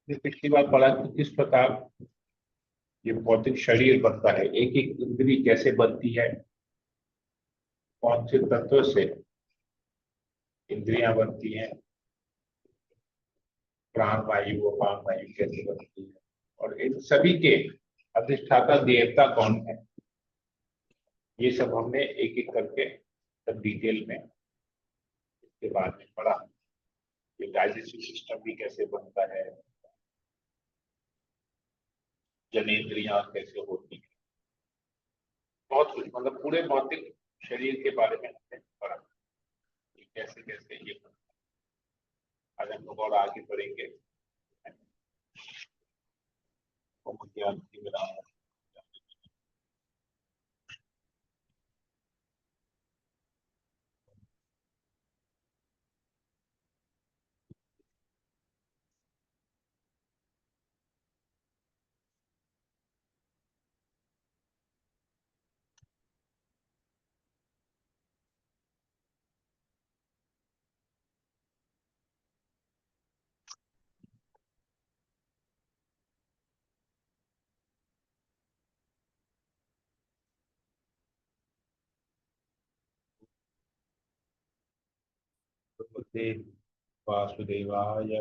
पिछली बार पढ़ा कि किस प्रकार ये भौतिक शरीर बनता है, एक एक इंद्री कैसे बनती है, कौन से तत्व से इंद्रियां बनती हैं, प्राण वायु अपान वायु कैसे बनती है, और इन सभी के अधिष्ठाता देवता कौन है, ये सब हमने एक एक करके सब डिटेल में इसके बारे में पढ़ा। ये डाइजेस्टिव सिस्टम भी कैसे बनता है, जनेंद्रियां कैसे होती है, बहुत कुछ, मतलब पूरे भौतिक शरीर के बारे में हमने पढ़ा कि कैसे कैसे ये बनता है। आज हम लोग और आगे बढ़ेंगे। ज्ञान की विराम। वासुदेवाय।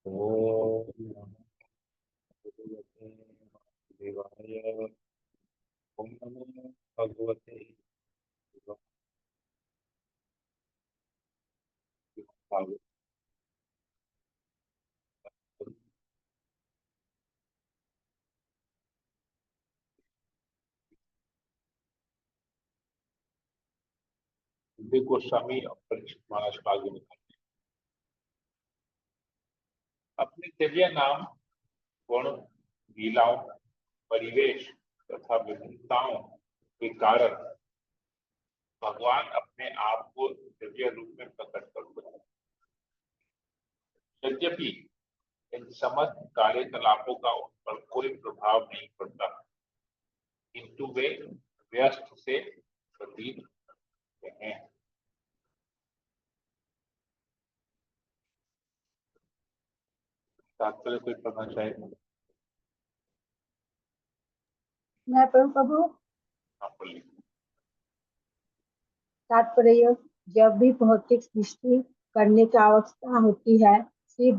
ओम नमः भगवते वासुदेवाय। ओम नमः भगवते वासुदेवाय। गोस्वामी और परीक्षित महाराज का आगे बताते हैं। अपने दिव्य नाम, गुण, लीलाओं, परिवेश तथा विभिन्नताओं के कारण भगवान अपने आप को दिव्य रूप में प्रकट करते हैं। यद्यपि इन समस्त कार्यकलापों का उन पर कोई प्रभाव नहीं पड़ता, किंतु वे व्यस्त से प्रतीत होते हैं। तात्पर्य कोई पढ़ना चाहेगा? मैं पढ़ूं प्रभु? आप बोलिए। तात्पर्य, जब भी भौतिक सृष्टि करने की आवश्यकता होती है, श्री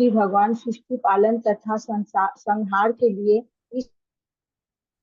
भगवान सृष्टि पालन तथा संहार के लिए इस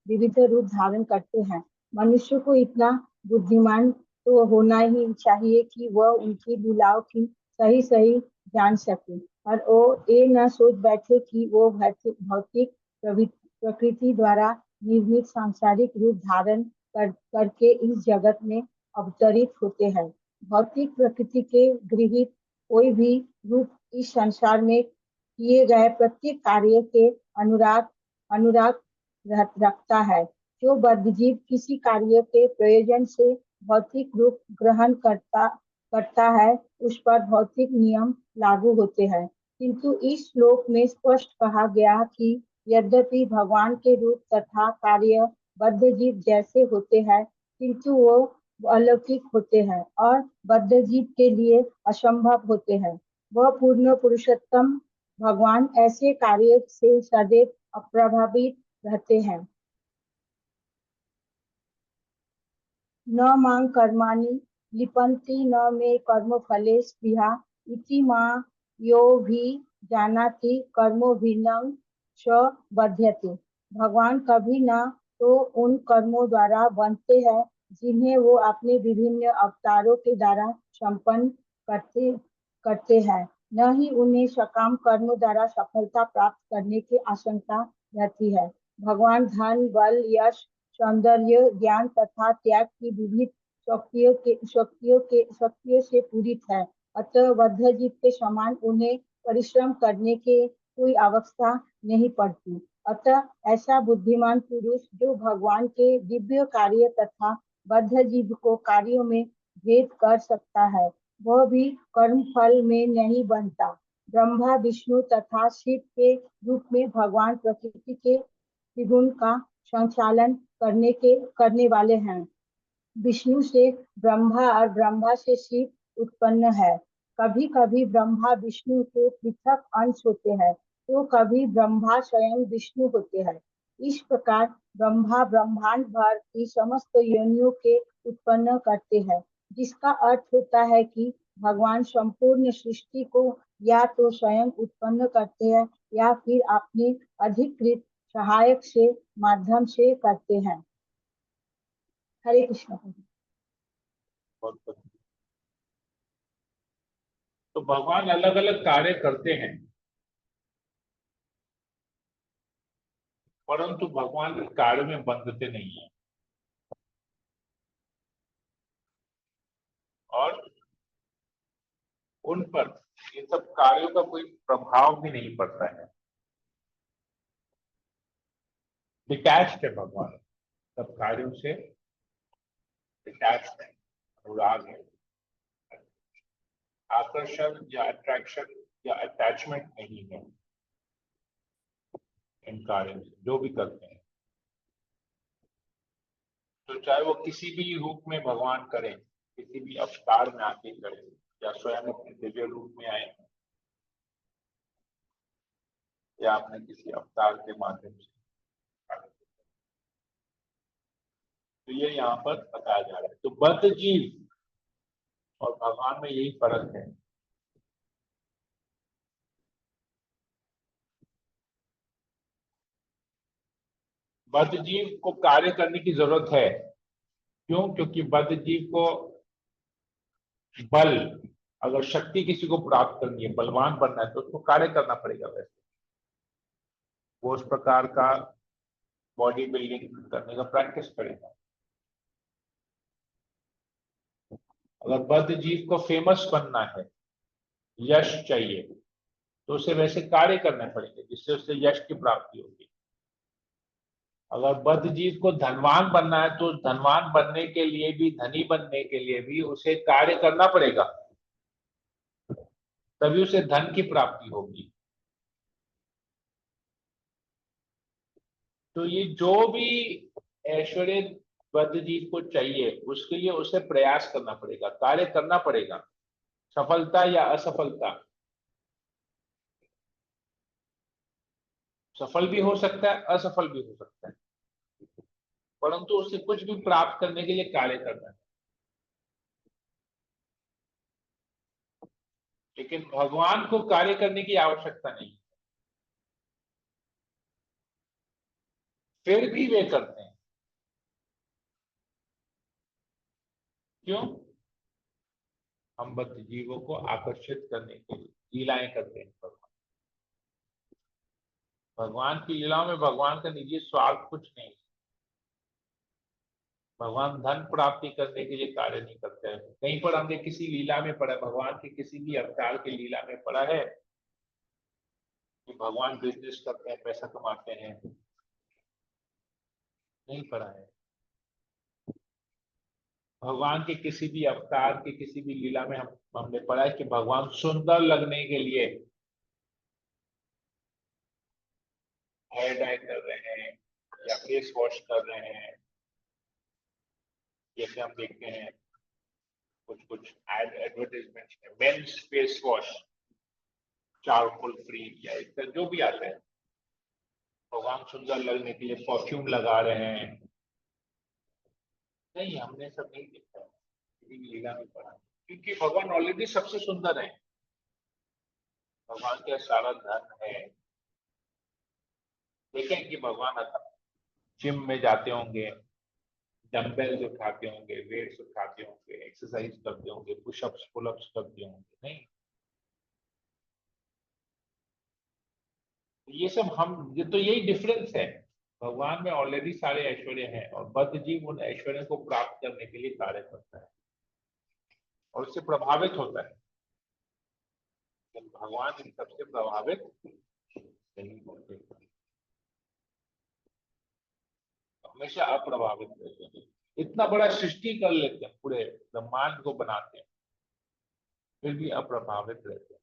विविध रूप धारण करते हैं। मनुष्य को इतना बुद्धिमान तो होना ही चाहिए कि वह उनकी लीलाओं की सही सही जान सके, और वो ये न सोच बैठे कि वो भौतिक प्रकृति द्वारा निर्मित सांसारिक रूप धारण करके इस जगत में अवतरित होते हैं। भौतिक प्रकृति के गृहीत कोई भी रूप इस संसार में किए गए प्रत्येक कार्य के अनुराग अनुराग रखता है। जो बद्धजीव किसी कार्य के प्रयोजन से भौतिक रूप ग्रहण करता है, उस पर भौतिक नियम लागू होते हैं। किंतु इस श्लोक में स्पष्ट कहा गया कि यद्यपि भगवान के रूप तथा कार्य बद्धजीव जैसे होते हैं, किंतु वो अलौकिक होते हैं और बद्धजीव के लिए असंभव होते हैं। वह पूर्ण पुरुषोत्तम भगवान ऐसे कार्य से सदैव अप्रभावित रहते हैं। न मां कर्माणि लिपन्ति न मे कर्मफले स्पृहा इति मां यो भी जानाति कर्मभिन्नं स बध्यते। भगवान कभी न तो उन कर्मों द्वारा बनते हैं जिन्हें वो अपने विभिन्न अवतारों के द्वारा संपन्न करते करते हैं, न ही उन्हें सकाम कर्म द्वारा सफलता प्राप्त करने की आशंका रहती है। भगवान धन, बल, यश, सौंदर्य, ज्ञान तथा त्याग की विविध शक्तियों से पूरित है। अतः बद्धजीव के समान उन्हें परिश्रम करने की कोई आवश्यकता नहीं पड़ती। अतः ऐसा बुद्धिमान पुरुष जो भगवान के दिव्य कार्य तथा बद्धजीव को कार्यों में भेद कर सकता है, वह भी कर्म फल में नहीं बनता। ब्रह्मा, विष्णु तथा शिव के रूप में भगवान प्रकृति के त्रिगुण का संचालन करने वाले हैं। विष्णु से ब्रह्मा और ब्रह्मा से शिव उत्पन्न है। कभी कभी ब्रह्मा विष्णु के पृथक अंश होते हैं, तो कभी ब्रह्मा स्वयं विष्णु होते हैं। इस प्रकार ब्रह्मा ब्रह्मांड भर की समस्त योनियों के उत्पन्न करते हैं, जिसका अर्थ होता है कि भगवान संपूर्ण सृष्टि को या तो स्वयं उत्पन्न करते हैं या फिर अपने अधिकृत सहायक से माध्यम से करते हैं। हरे कृष्ण। बहुत बहुत। तो भगवान अलग अलग कार्य करते हैं, परंतु भगवान इस कार्य में बंधते नहीं है और उन पर इन सब कार्यों का कोई प्रभाव भी नहीं पड़ता है। डिटैच्ड है भगवान सब कार्यों से, डिटैच्ड है, अनुराग है, आकर्षण या अट्रैक्शन या अटैचमेंट नहीं है इन कार्यों से जो भी करते हैं। तो चाहे वो किसी भी रूप में भगवान करें, किसी भी अवतार में आके करें या स्वयं अपने दिव्य रूप में आए या अपने किसी अवतार के माध्यम से, तो ये यहाँ पर बताया जा रहा है। तो बद्ध जीव और भगवान में यही फर्क है। बद्ध जीव को कार्य करने की जरूरत है। क्यों? क्योंकि बद्ध जीव को बल, अगर शक्ति किसी को प्राप्त करनी है, बलवान बनना है, तो उसको कार्य करना पड़ेगा। वैसे वो उस प्रकार का बॉडी बिल्डिंग करने का प्रैक्टिस करेगा। अगर बद्ध जीव को फेमस बनना है, यश चाहिए, तो उसे वैसे कार्य करने पड़ेंगे जिससे उससे यश की प्राप्ति होगी। अगर बद्ध जीव को धनवान बनना है, तो धनवान बनने के लिए भी, धनी बनने के लिए भी उसे कार्य करना पड़ेगा, तभी उसे धन की प्राप्ति होगी। तो ये जो भी ऐश्वर्य बद्ध जीव को चाहिए, उसके लिए उसे प्रयास करना पड़ेगा, कार्य करना पड़ेगा। सफलता या असफलता, सफल भी हो सकता है, असफल भी हो सकता है, परंतु उसे कुछ भी प्राप्त करने के लिए कार्य करना है। लेकिन भगवान को कार्य करने की आवश्यकता नहीं, फिर भी वे करते हैं। क्यों? हम बद्ध जीवों को आकर्षित करने के लिए लीलाएं करते हैं। भगवान की लीलाओं में भगवान का निजी स्वार्थ कुछ नहीं। भगवान धन प्राप्ति करने के लिए कार्य नहीं करते हैं। कहीं पर हमने किसी लीला में पढ़ा, भगवान के किसी भी अवतार की लीला में पढ़ा है कि भगवान बिजनेस करते हैं, पैसा कमाते हैं? नहीं पढ़ा है। भगवान के किसी भी अवतार की किसी भी लीला में हमने पढ़ा है कि भगवान सुंदर लगने के लिए हेयर डाई कर रहे हैं या फेस वॉश कर रहे हैं। जैसे हम देखते हैं कुछ कुछ एडवर्टाइजमेंट में, men's face wash charcoal free या इसका जो भी आता है, भगवान सुंदर लगने के लिए परफ्यूम लगा रहे हैं। नहीं, हमने सब नहीं देखा है, किसी भी लीला में पढ़ा, क्योंकि भगवान ऑलरेडी सबसे सुंदर है। भगवान के सारा धन है। देखें कि भगवान जिम में जाते होंगे, डंबल्स उठाते होंगे, वेट्स उठाते होंगे, एक्सरसाइज करते होंगे, पुशअप्स पुलअप्स करते होंगे? नहीं। ये सब हम, ये तो यही डिफरेंस है। भगवान में ऑलरेडी सारे ऐश्वर्य हैं और बद्ध जीव उन ऐश्वर्य को प्राप्त करने के लिए कार्य करता है और उससे प्रभावित होता है। लेकिन भगवान इन सबसे प्रभावित नहीं होते, हमेशा अप्रभावित रहते हैं। इतना बड़ा सृष्टि कर लेते हैं, पूरे ब्रह्मांड को बनाते हैं, फिर भी अप्रभावित रहते हैं।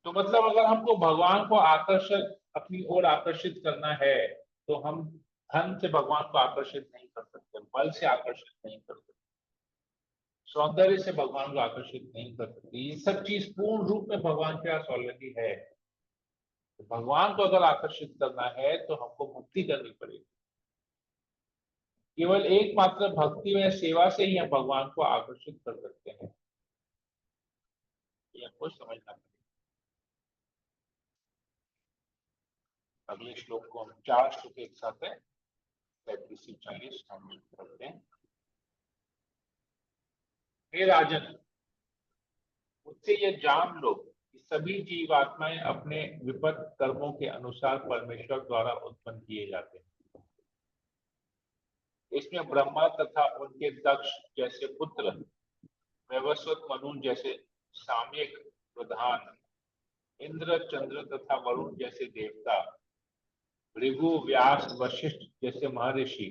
तो मतलब अगर हमको भगवान को आकर्षक अपनी ओर आकर्षित करना है, तो हम धन से भगवान को आकर्षित नहीं कर सकते, बल से आकर्षित नहीं कर सकते, सौंदर्य से भगवान को आकर्षित नहीं कर सकती। ये सब चीज पूर्ण रूप में भगवान के पास ऑलरेडी है। तो भगवान को अगर आकर्षित करना है तो हमको भक्ति करनी पड़ेगी। केवल एकमात्र भक्ति में सेवा से ही हम भगवान को आकर्षित कर सकते हैं। ये हमको समझना पड़ेगा। अगले श्लोक को हम 4 श्लोक एक साथ है 35 से 40 हम पढ़ते हैं। हे राजन, मुझसे यह जान लो कि सभी जीवात्माएं अपने विपरीत कर्मों के अनुसार परमेश्वर द्वारा उत्पन्न किए जाते हैं। इसमें ब्रह्मा तथा उनके दक्ष जैसे पुत्र, वैवस्वत मनु जैसे सामयिक प्रधान, इंद्र चंद्र तथा वरुण जैसे देवता, भृगु व्यास वशिष्ठ जैसे महर्षि,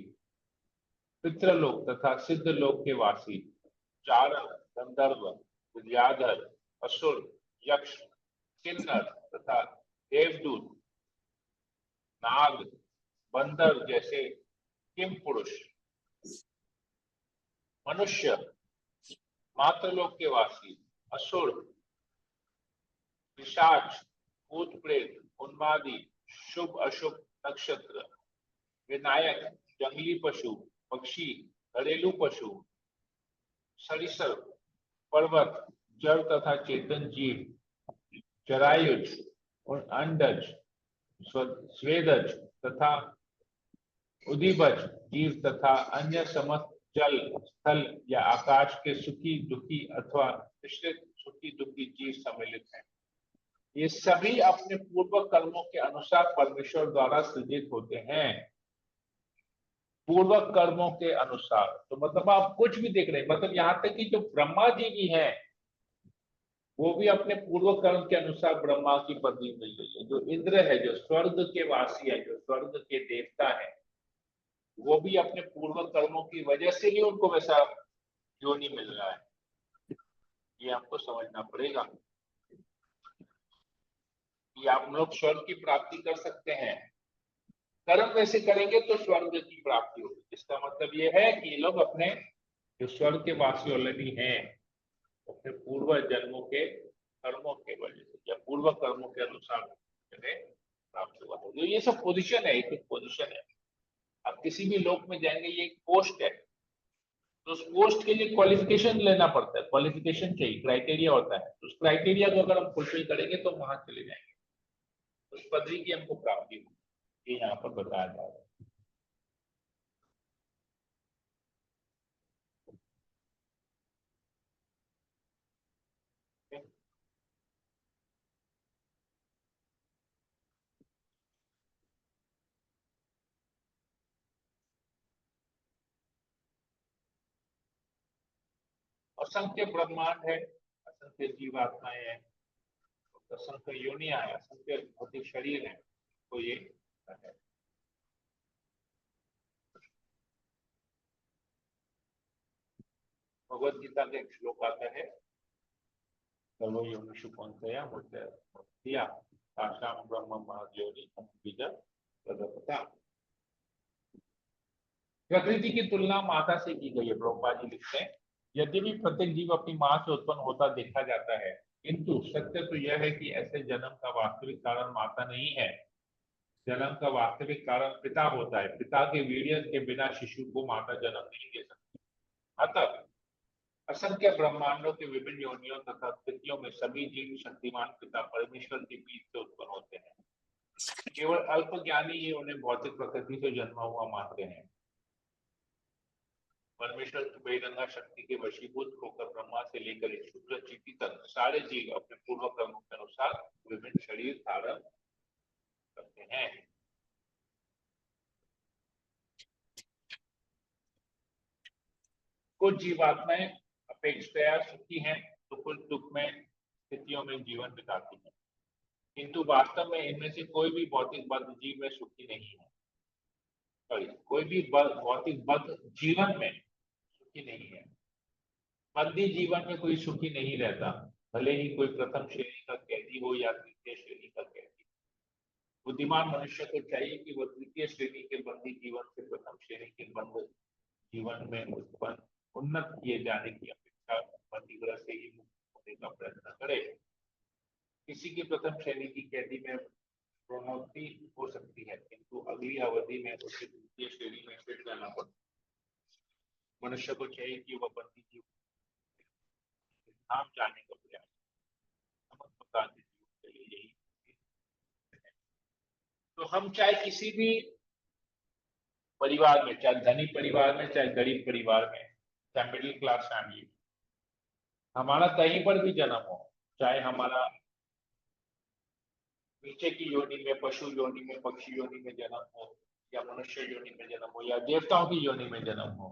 पितृलोक तथा सिद्ध लोक के वासी, चारण गंधर्व विद्याधर असुर यक्ष किन्नर तथा देवदूत, नाग बंदर जैसे किम पुरुष, मनुष्य, मातृलोक के वासी, असुर, पिशाच, भूत प्रेत, उन्मादी, शुभ अशुभ नक्षत्र, विनायक, जंगली पशु, पक्षी, घरेलू पशु, सरीसृप, पर्वत, जल तथा चेतन जीव, चरायुज और अंडज, स्वेदज तथा उदिबज जीव तथा अन्य समस्त जल, स्थल या आकाश के सुखी दुखी अथवा मिश्रित सुखी दुखी जीव सम्मिलित हैं। ये सभी अपने पूर्व कर्मों के अनुसार परमेश्वर द्वारा सृजित होते हैं। पूर्व कर्मों के अनुसार तो मतलब आप कुछ भी देख रहे हैं, मतलब यहाँ तक कि जो ब्रह्मा जी भी हैं वो भी अपने पूर्व कर्म के अनुसार ब्रह्मा की पदवी मिल गई है। जो इंद्र है, जो स्वर्ग के वासी है, जो स्वर्ग के देवता है, वो भी अपने पूर्व कर्मों की वजह से ही उनको वैसा योनि मिल रहा है। ये आपको समझना पड़ेगा कि आप लोग स्वर्ग की प्राप्ति कर सकते हैं। कर्म वैसे करेंगे तो स्वर्ग की प्राप्ति होगी। इसका मतलब ये है कि ये लोग अपने जो स्वर्ग के वासी ऑलरेडी हैं अपने पूर्व जन्मों के कर्मों के वजह से या पूर्व कर्मों के अनुसार प्राप्त हुआ। तो ये सब पोजीशन है, एक पोजीशन है। आप किसी भी लोक में जाएंगे ये एक पोस्ट है, तो उस पोस्ट के लिए क्वालिफिकेशन लेना पड़ता है। क्वालिफिकेशन चाहिए, क्राइटेरिया होता है। तो उस क्राइटेरिया को अगर हम फुलफिल करेंगे तो वहां चले जाएंगे, उस पदवी की हमको प्राप्ति होगी। ये यहाँ पर बताया जा रहा है। असंख्य ब्रह्मांड है, असंख्य जीवात्माएं हैं, असंख्य योनियां है, असंख्य भौतिक शरीर है। तो ये है। भगवत गीता का एक श्लोक आता है, सर्व योनिषु कौन्तेय मूर्तया तासाम ब्रह्म महद्योनि बीज तदपता। प्रकृति की तुलना माता से की गई है। प्रभुपाद जी लिखते हैं, यद्यपि प्रत्येक जीव अपनी मां से उत्पन्न होता देखा जाता है, किंतु सत्य तो यह है कि ऐसे जन्म का वास्तविक कारण माता नहीं है। जन्म का वास्तविक कारण पिता होता है। पिता के वीर्य के बिना शिशु को माता जन्म नहीं दे सकती। अतः असंख्य ब्रह्मांडों के विभिन्न योनियों तथा स्थितियों में सभी जीव शक्तिमान पिता परमेश्वर के बीच से उत्पन्न होते हैं। केवल अल्प ज्ञानी ही उन्हें भौतिक प्रकृति से जन्मा हुआ मानते हैं। परमेश्वर की बेगंगा शक्ति के वशीभूत होकर ब्रह्मा से लेकर शुक्र चीटी तक सारे जीव अपने पूर्व कर्मों के अनुसार विभिन्न शरीर धारण करते हैं। कुछ जीवात्माएं अपेक्षाया सुखी हैं तो कुछ दुख में स्थितियों में जीवन बिताती हैं, किंतु वास्तव में इनमें से कोई भी भौतिक बद्ध जीव में सुखी नहीं है। सॉरी, कोई भी भौतिक बद्ध जीवन में सुखी नहीं है। बंदी जीवन में कोई सुखी नहीं रहता, भले ही कोई प्रथम श्रेणी का कैदी हो या तृतीय श्रेणी का कैदी। बुद्धिमान मनुष्य को चाहिए कि वह तृतीय श्रेणी के बंदी जीवन से प्रथम श्रेणी के बंद जीवन में उत्पन्न उन्नत किए जाने की अपेक्षा हमेशा प्रतिग्रह से ही मुक्त होने का प्रयत्न करे। किसी की प्रथम श्रेणी की कैदी में प्रोन्नति हो सकती है, किंतु अगली अवधि में उसे द्वितीय श्रेणी में फिर जाना पड़ता है। मनुष्य को चाहिए कि वह बंदी जीव धाम जाने का प्रयास समस्त प्रकार के जीव के लिए यही है। तो हम चाहे किसी भी परिवार में, चाहे धनी परिवार में, चाहे गरीब परिवार में, चाहे मिडिल क्लास फैमिली, हमारा कहीं पर भी जन्म हो, चाहे हमारा नीचे की योनि में, पशु योनि में, पक्षी योनि में जन्म हो, या मनुष्य योनि में जन्म हो, या देवताओं की योनि में जन्म हो,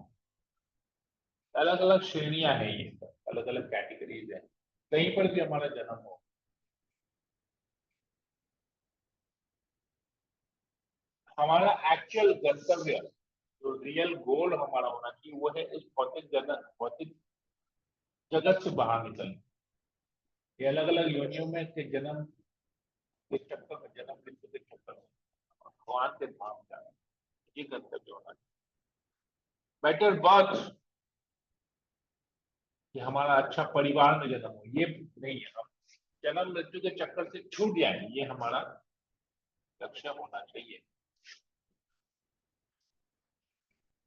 अलग अलग श्रेणियां हैं, ये अलग अलग कैटेगरीज है, कहीं पर भी हमारा जन्म हो, हमारा एक्चुअल गंतव्य, जो रियल गोल हमारा होना चाहिए, वो है इस भौतिक जगत से बाहर निकलना। ये अलग अलग योनियों में से जन्म के चक्कर में, जन्म मृत्यु के चक्कर में भगवान के धाम जाना, ये गंतव्य होना चाहिए। बेटर बर्थ कि हमारा अच्छा परिवार में जन्म हो, ये नहीं है। हम जन्म मृत्यु के चक्कर से छूट जाए, ये हमारा लक्ष्य होना चाहिए।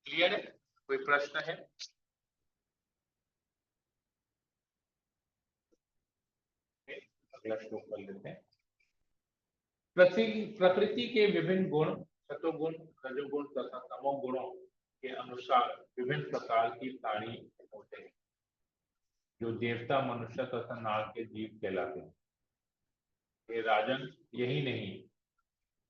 क्लियर है? कोई प्रश्न है? अगला श्लोक कर लेते हैं। प्रकृति के विभिन्न गुण, सतोगुण, रजोगुण तथा तमोगुणों के अनुसार विभिन्न प्रकार की प्राणी होते हैं, जो देवता, मनुष्य तथा नाग के जीव कहलाते हैं। हे राजन, यही नहीं,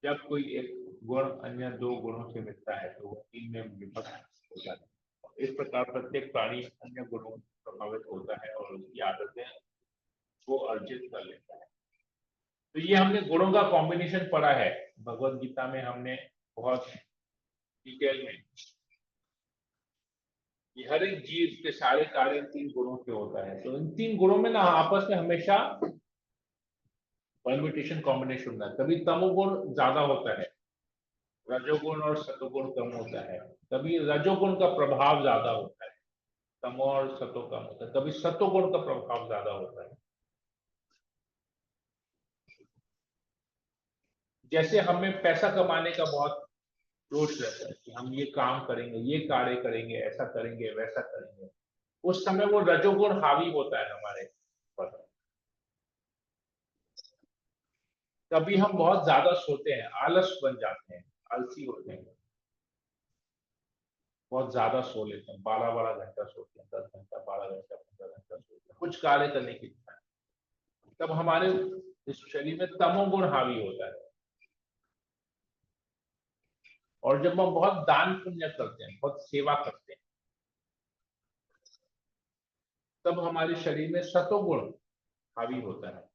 जब कोई एक गुण अन्य दो गुणों से मिलता है तो वह तीन में विभक्त हो जाता है। इस प्रकार प्रत्येक प्राणी अन्य गुणों से प्रभावित होता है और उसकी आदतें वो अर्जित कर लेता है। तो ये हमने गुणों का कॉम्बिनेशन पढ़ा है भगवत गीता में, हमने बहुत डिटेल में। ये हर एक जीव के सारे कार्य तीन गुणों से होता है, तो इन तीन गुणों में ना आपस में हमेशा परम्यूटेशन कॉम्बिनेशन होता है। कभी तमोगुण ज्यादा होता है, रजोगुण और सतोगुण कम होता है। कभी रजोगुण का प्रभाव ज्यादा होता है, तमो और सतो कम होता है। कभी सतोगुण का प्रभाव ज्यादा होता है। जैसे हमें पैसा कमाने का बहुत जोश रहता है कि हम ये काम करेंगे, ये कार्य करेंगे, ऐसा करेंगे, वैसा करेंगे, उस समय वो रजोगुण हावी होता है हमारे पर। कभी हम बहुत ज्यादा सोते हैं, आलस बन जाते हैं, आलसी होते हैं, बहुत ज्यादा सो लेते हैं, 12-12 घंटा सोते हैं, 10 घंटा, 12 घंटा, 15 घंटा सोते हैं, कुछ कार्य करने की इच्छा है। तब हमारे इस शरीर में तमोगुण हावी होता है। और जब हम बहुत दान पुण्य करते हैं, बहुत सेवा करते हैं, तब हमारे शरीर में सतोगुण हावी होता है।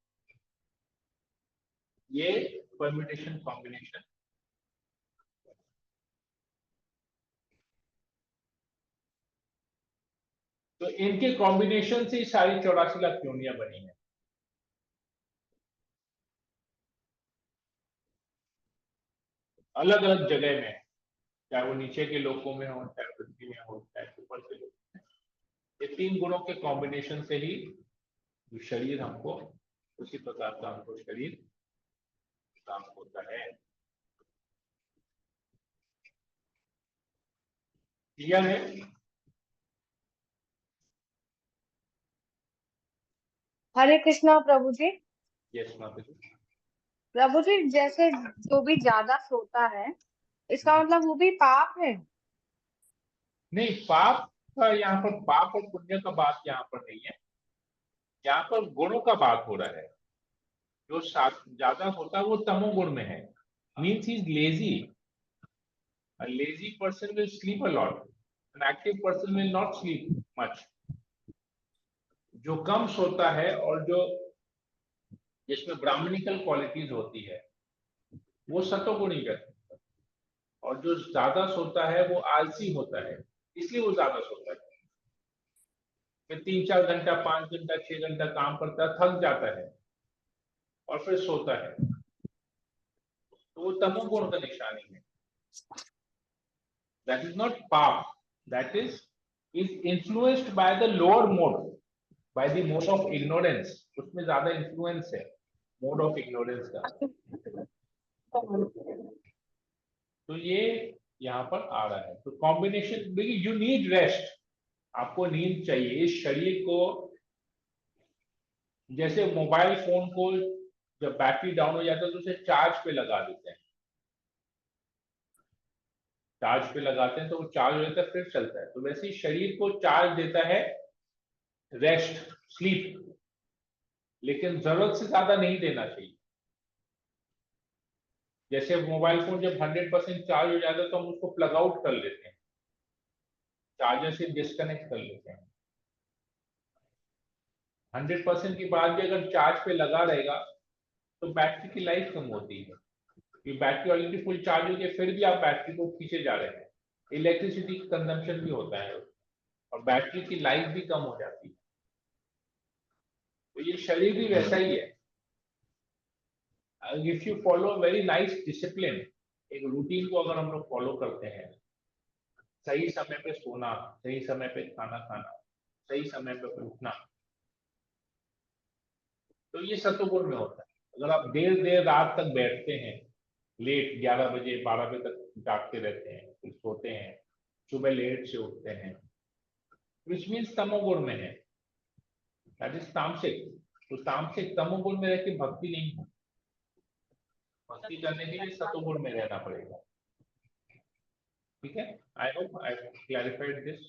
ये परम्यूटेशन कॉम्बिनेशन तो इनके कॉम्बिनेशन से ही सारी 84 लाख योनियां बनी है। अलग अलग जगह में, चाहे वो नीचे के लोकों में हो, चाहे पृथ्वी में हो, चाहे ऊपर के लोग में, ये तीन गुणों के कॉम्बिनेशन से ही जो शरीर हमको उसी प्रकार का हमको शरीर प्राप्त होता है। क्लियर है? हरे कृष्णा प्रभु जी। यस माता जी। प्रभु जी, जैसे जो भी ज्यादा सोता है, इसका मतलब वो भी पाप है? नहीं, पाप का यहाँ पर, पाप और पुण्य का बात यहाँ पर नहीं है, यहाँ पर गुणों का बात हो रहा है। जो ज्यादा होता है वो तमोगुण में है, means he is lazy. A lazy person will sleep a lot. An active person will not sleep much. जो कम सोता है और जो जिसमें ब्राह्मणिकल क्वालिटीज होती है वो सतोगुणी व्यक्ति, और जो ज्यादा सोता है वो आलसी होता है, इसलिए वो ज्यादा सोता है। फिर 3-4 घंटा, 5 घंटा, 6 घंटा काम करता है, थक जाता है और फिर सोता है, तो वो तमोगुण का निशानी है। That is not पाप, that is influenced by the lower mode. By the mode of ignorance, उसमें ज्यादा इन्फ्लुएंस है मोड ऑफ इग्नोरेंस का। तो ये यहाँ पर आ रहा है। तो कॉम्बिनेशन, देखिए यू नीड रेस्ट, आपको नींद चाहिए। इस शरीर को, जैसे मोबाइल फोन को जब बैटरी डाउन हो जाता है तो उसे चार्ज पे लगा देते हैं, चार्ज पे लगाते हैं तो वो चार्ज हो जाता है फिर चलता है। तो वैसे ही शरीर को चार्ज देता है रेस्ट, स्लीप, लेकिन जरूरत से ज्यादा नहीं देना चाहिए। जैसे मोबाइल फोन जब 100% चार्ज हो जाता है तो हम उसको प्लग आउट कर लेते हैं, चार्जर से डिस्कनेक्ट कर लेते हैं। 100% के बाद भी अगर चार्ज पे लगा रहेगा तो बैटरी की लाइफ कम होती है, कि बैटरी ऑलरेडी फुल चार्ज हो गई फिर भी आप बैटरी को खींचे जा रहे हैं, इलेक्ट्रिसिटी कंजम्पशन भी होता है और बैटरी की लाइफ भी कम हो जाती है। तो ये शरीर भी वैसा ही है। If you follow very nice discipline, एक रूटीन को अगर हम लोग फॉलो करते हैं, सही समय पे सोना, सही समय पे खाना खाना, सही समय पे उठना, तो ये सत्वगुण में होता है। अगर आप देर देर रात तक बैठते हैं, लेट 11 बजे 12 बजे तक जागते रहते हैं, फिर सोते हैं, सुबह लेट से उठते हैं, विच मीन्स तमोगुण में है, दैट इज तामसिक। तो तामसिक तमोगुण में रह के भक्ति नहीं है, भक्ति करने के लिए सत्वगुण में रहना पड़ेगा। ठीक है, I hope I clarified this.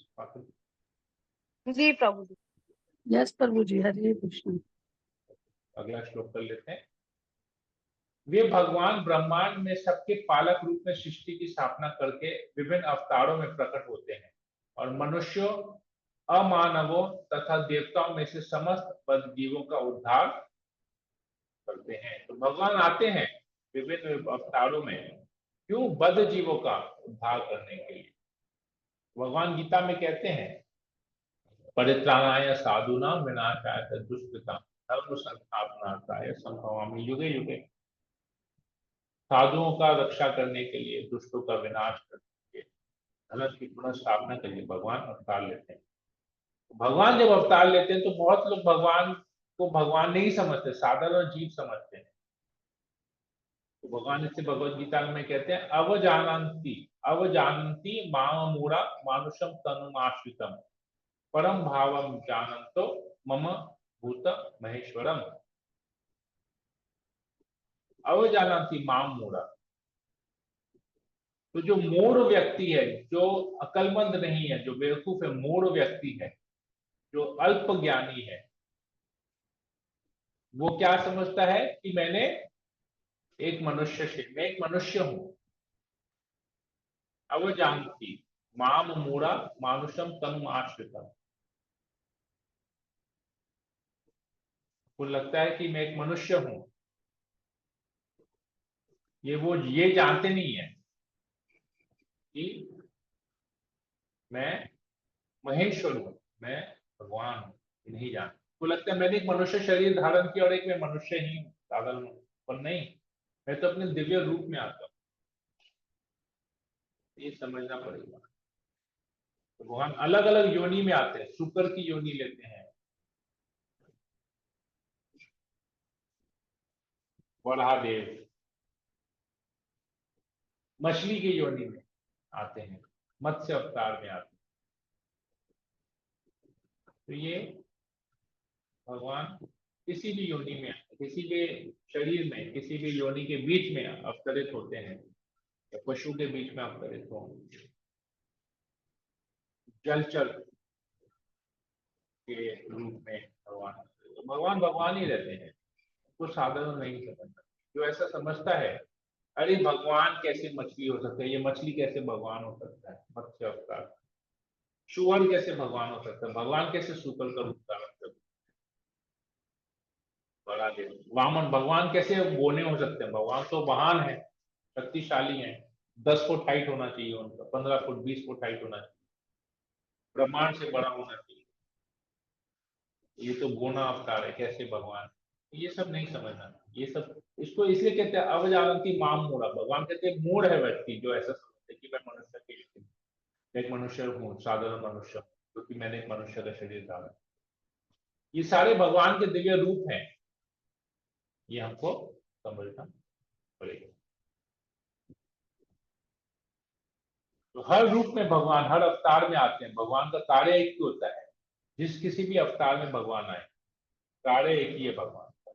जी प्रभु जी। यस प्रभु जी, हरे कृष्ण। अगला श्लोक कर लेते हैं। वे भगवान ब्रह्मांड में सबके पालक रूप में सृष्टि की स्थापना करके विभिन्न अवतारों में प्रकट होते हैं और मनुष्यों, अमानवों तथा देवताओं में से समस्त बद्ध जीवों का उद्धार करते हैं। तो भगवान आते हैं विभिन्न अवतारों में, क्यों? बद्ध जीवों का उद्धार करने के लिए। भगवान गीता में कहते हैं, परित्राणाय साधूनां विनाशाय च दुष्कृतां धर्म संस्थापनार्थाय संभवामि युगे युगे। साधुओं का रक्षा करने के लिए, दुष्टों का विनाश करने के लिए, धर्म की पुनः स्थापना के लिए भगवान अवतार लेते हैं। भगवान जब अवतार लेते हैं तो बहुत लोग भगवान को भगवान नहीं समझते, साधारण जीव समझते हैं। तो भगवान इससे भगवत गीता में कहते हैं, अवजानन्ति अवजानन्ति माम मूढ़ा मानुषम तनुमाश्रितम परम भावम जानन्तो मम भूत महेश्वरम। अवजानन्ति माम मूढ़ा, तो जो मूढ़ व्यक्ति है, जो अकलमंद नहीं है, जो बेवकूफ है, मूढ़ व्यक्ति है, जो अल्प ज्ञानी है, वो क्या समझता है कि मैं एक मनुष्य हूं। अवजानती माम मूढ़ा मानुषम तनु आश्रितम, को लगता है कि मैं एक मनुष्य हूं। ये जानते नहीं है कि मैं महेश्वर हूं, मैं भगवान हूं, नहीं जानते। को लगता है मैंने एक मनुष्य शरीर धारण किया और एक मैं मनुष्य ही हूं, साधारण हूं, पर नहीं, मैं तो अपने दिव्य रूप में आता हूं। ये समझना पड़ेगा। तो भगवान अलग अलग योनि में आते हैं, शुक्र की योनि लेते हैं, वराहदेव, मछली की योनि में आते हैं, मत्स्य अवतार में आते हैं। तो ये भगवान किसी भी योनि में, किसी भी शरीर में, किसी भी योनि के बीच में अवतरित होते हैं, या पशु के बीच में अवतरित हो, जलचर के रूप में भगवान, तो भगवान भगवान ही रहते हैं। वो साधारण नहीं समझता। जो ऐसा समझता है, अरे भगवान कैसे मछली हो सकता है, ये मछली कैसे भगवान हो सकता है, मत्स्य अवतार, सुअर कैसे भगवान हो सकता है, भगवान कैसे शुक्र का रूप धारण कर, बड़ा देव वामन भगवान कैसे बोने हो सकते हैं, भगवान तो महान है, शक्तिशाली है, 10 फुट हाइट होना चाहिए उनका, 15 फुट 20 फुट हाइट होना चाहिए, ब्रह्मांड से बड़ा होना चाहिए। ये तो बोना अवतार है, कैसे भगवान, ये सब नहीं समझना। ये सब, इसको इसलिए कहते हैं अवजानती माम मूढ़ा। भगवान कहते हैं मूढ़ है व्यक्ति जो ऐसा समझते कि मैं मनुष्य एक मनुष्य हूँ, साधारण मनुष्य हूँ, क्योंकि मैंने एक मनुष्य का शरीर धारण। ये सारे भगवान के दिव्य रूप हैं, ये हमको समझना पड़ेगा। तो हर रूप में भगवान, हर अवतार में आते हैं। भगवान का कार्य एक ही होता है, जिस किसी भी अवतार में भगवान आए, कार्य एक ही है भगवान का,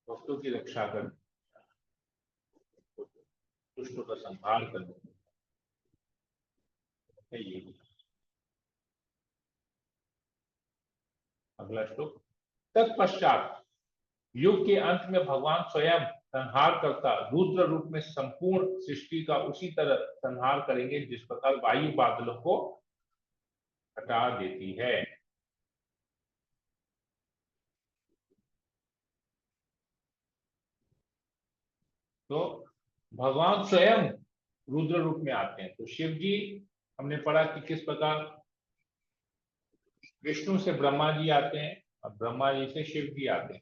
भक्तों की रक्षा करना, दुष्टों का संहार करना, ये। अगला श्लोक। तत्पश्चात युग के अंत में भगवान स्वयं संहार करता रुद्र रूप में संपूर्ण सृष्टि का उसी तरह संहार करेंगे जिस प्रकार वायु बादलों को हटा देती है। तो भगवान स्वयं रुद्र रूप में आते हैं। तो शिव जी, हमने पढ़ा कि किस प्रकार विष्णु से ब्रह्मा जी आते हैं और ब्रह्मा जी से शिव जी आते हैं।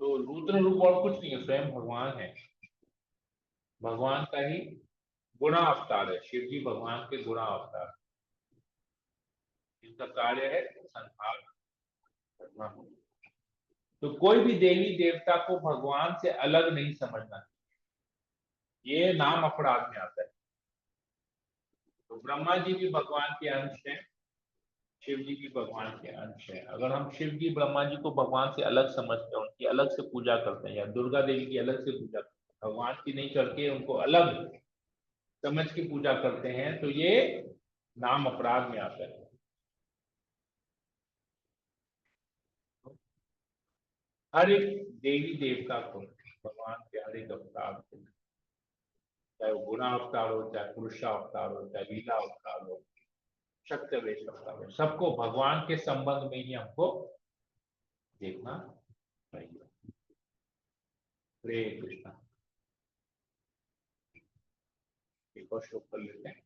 तो रुद्र रूप और कुछ नहीं है, स्वयं भगवान है, भगवान का ही गुणा अवतार है। शिव जी भगवान के गुणा अवतार, इनका कार्य है संहार करना। तो कोई भी देवी देवता को भगवान से अलग नहीं समझना, ये नाम अपराध में आता है। तो ब्रह्मा जी भी भगवान के अंश हैं, शिव जी भी भगवान के अंश है। अगर हम शिव जी ब्रह्मा जी को भगवान से अलग समझते हैं, उनकी अलग से पूजा करते हैं, या दुर्गा देवी की अलग से पूजा करते हैं, भगवान की नहीं करके उनको अलग समझ की पूजा करते हैं, तो ये नाम अपराध में आता है। हर एक देवी देवता को, भगवान के हर एक अवतार को, चाहे वो गुणा अवतार हो, चाहे पुरुषा अवतार हो, चाहे लीला अवतार हो, शक्तिवेश अवतार हो, सबको भगवान के संबंध में ही हमको देखना चाहिए। हरे कृष्णा। एक और श्लोक कर लेते हैं।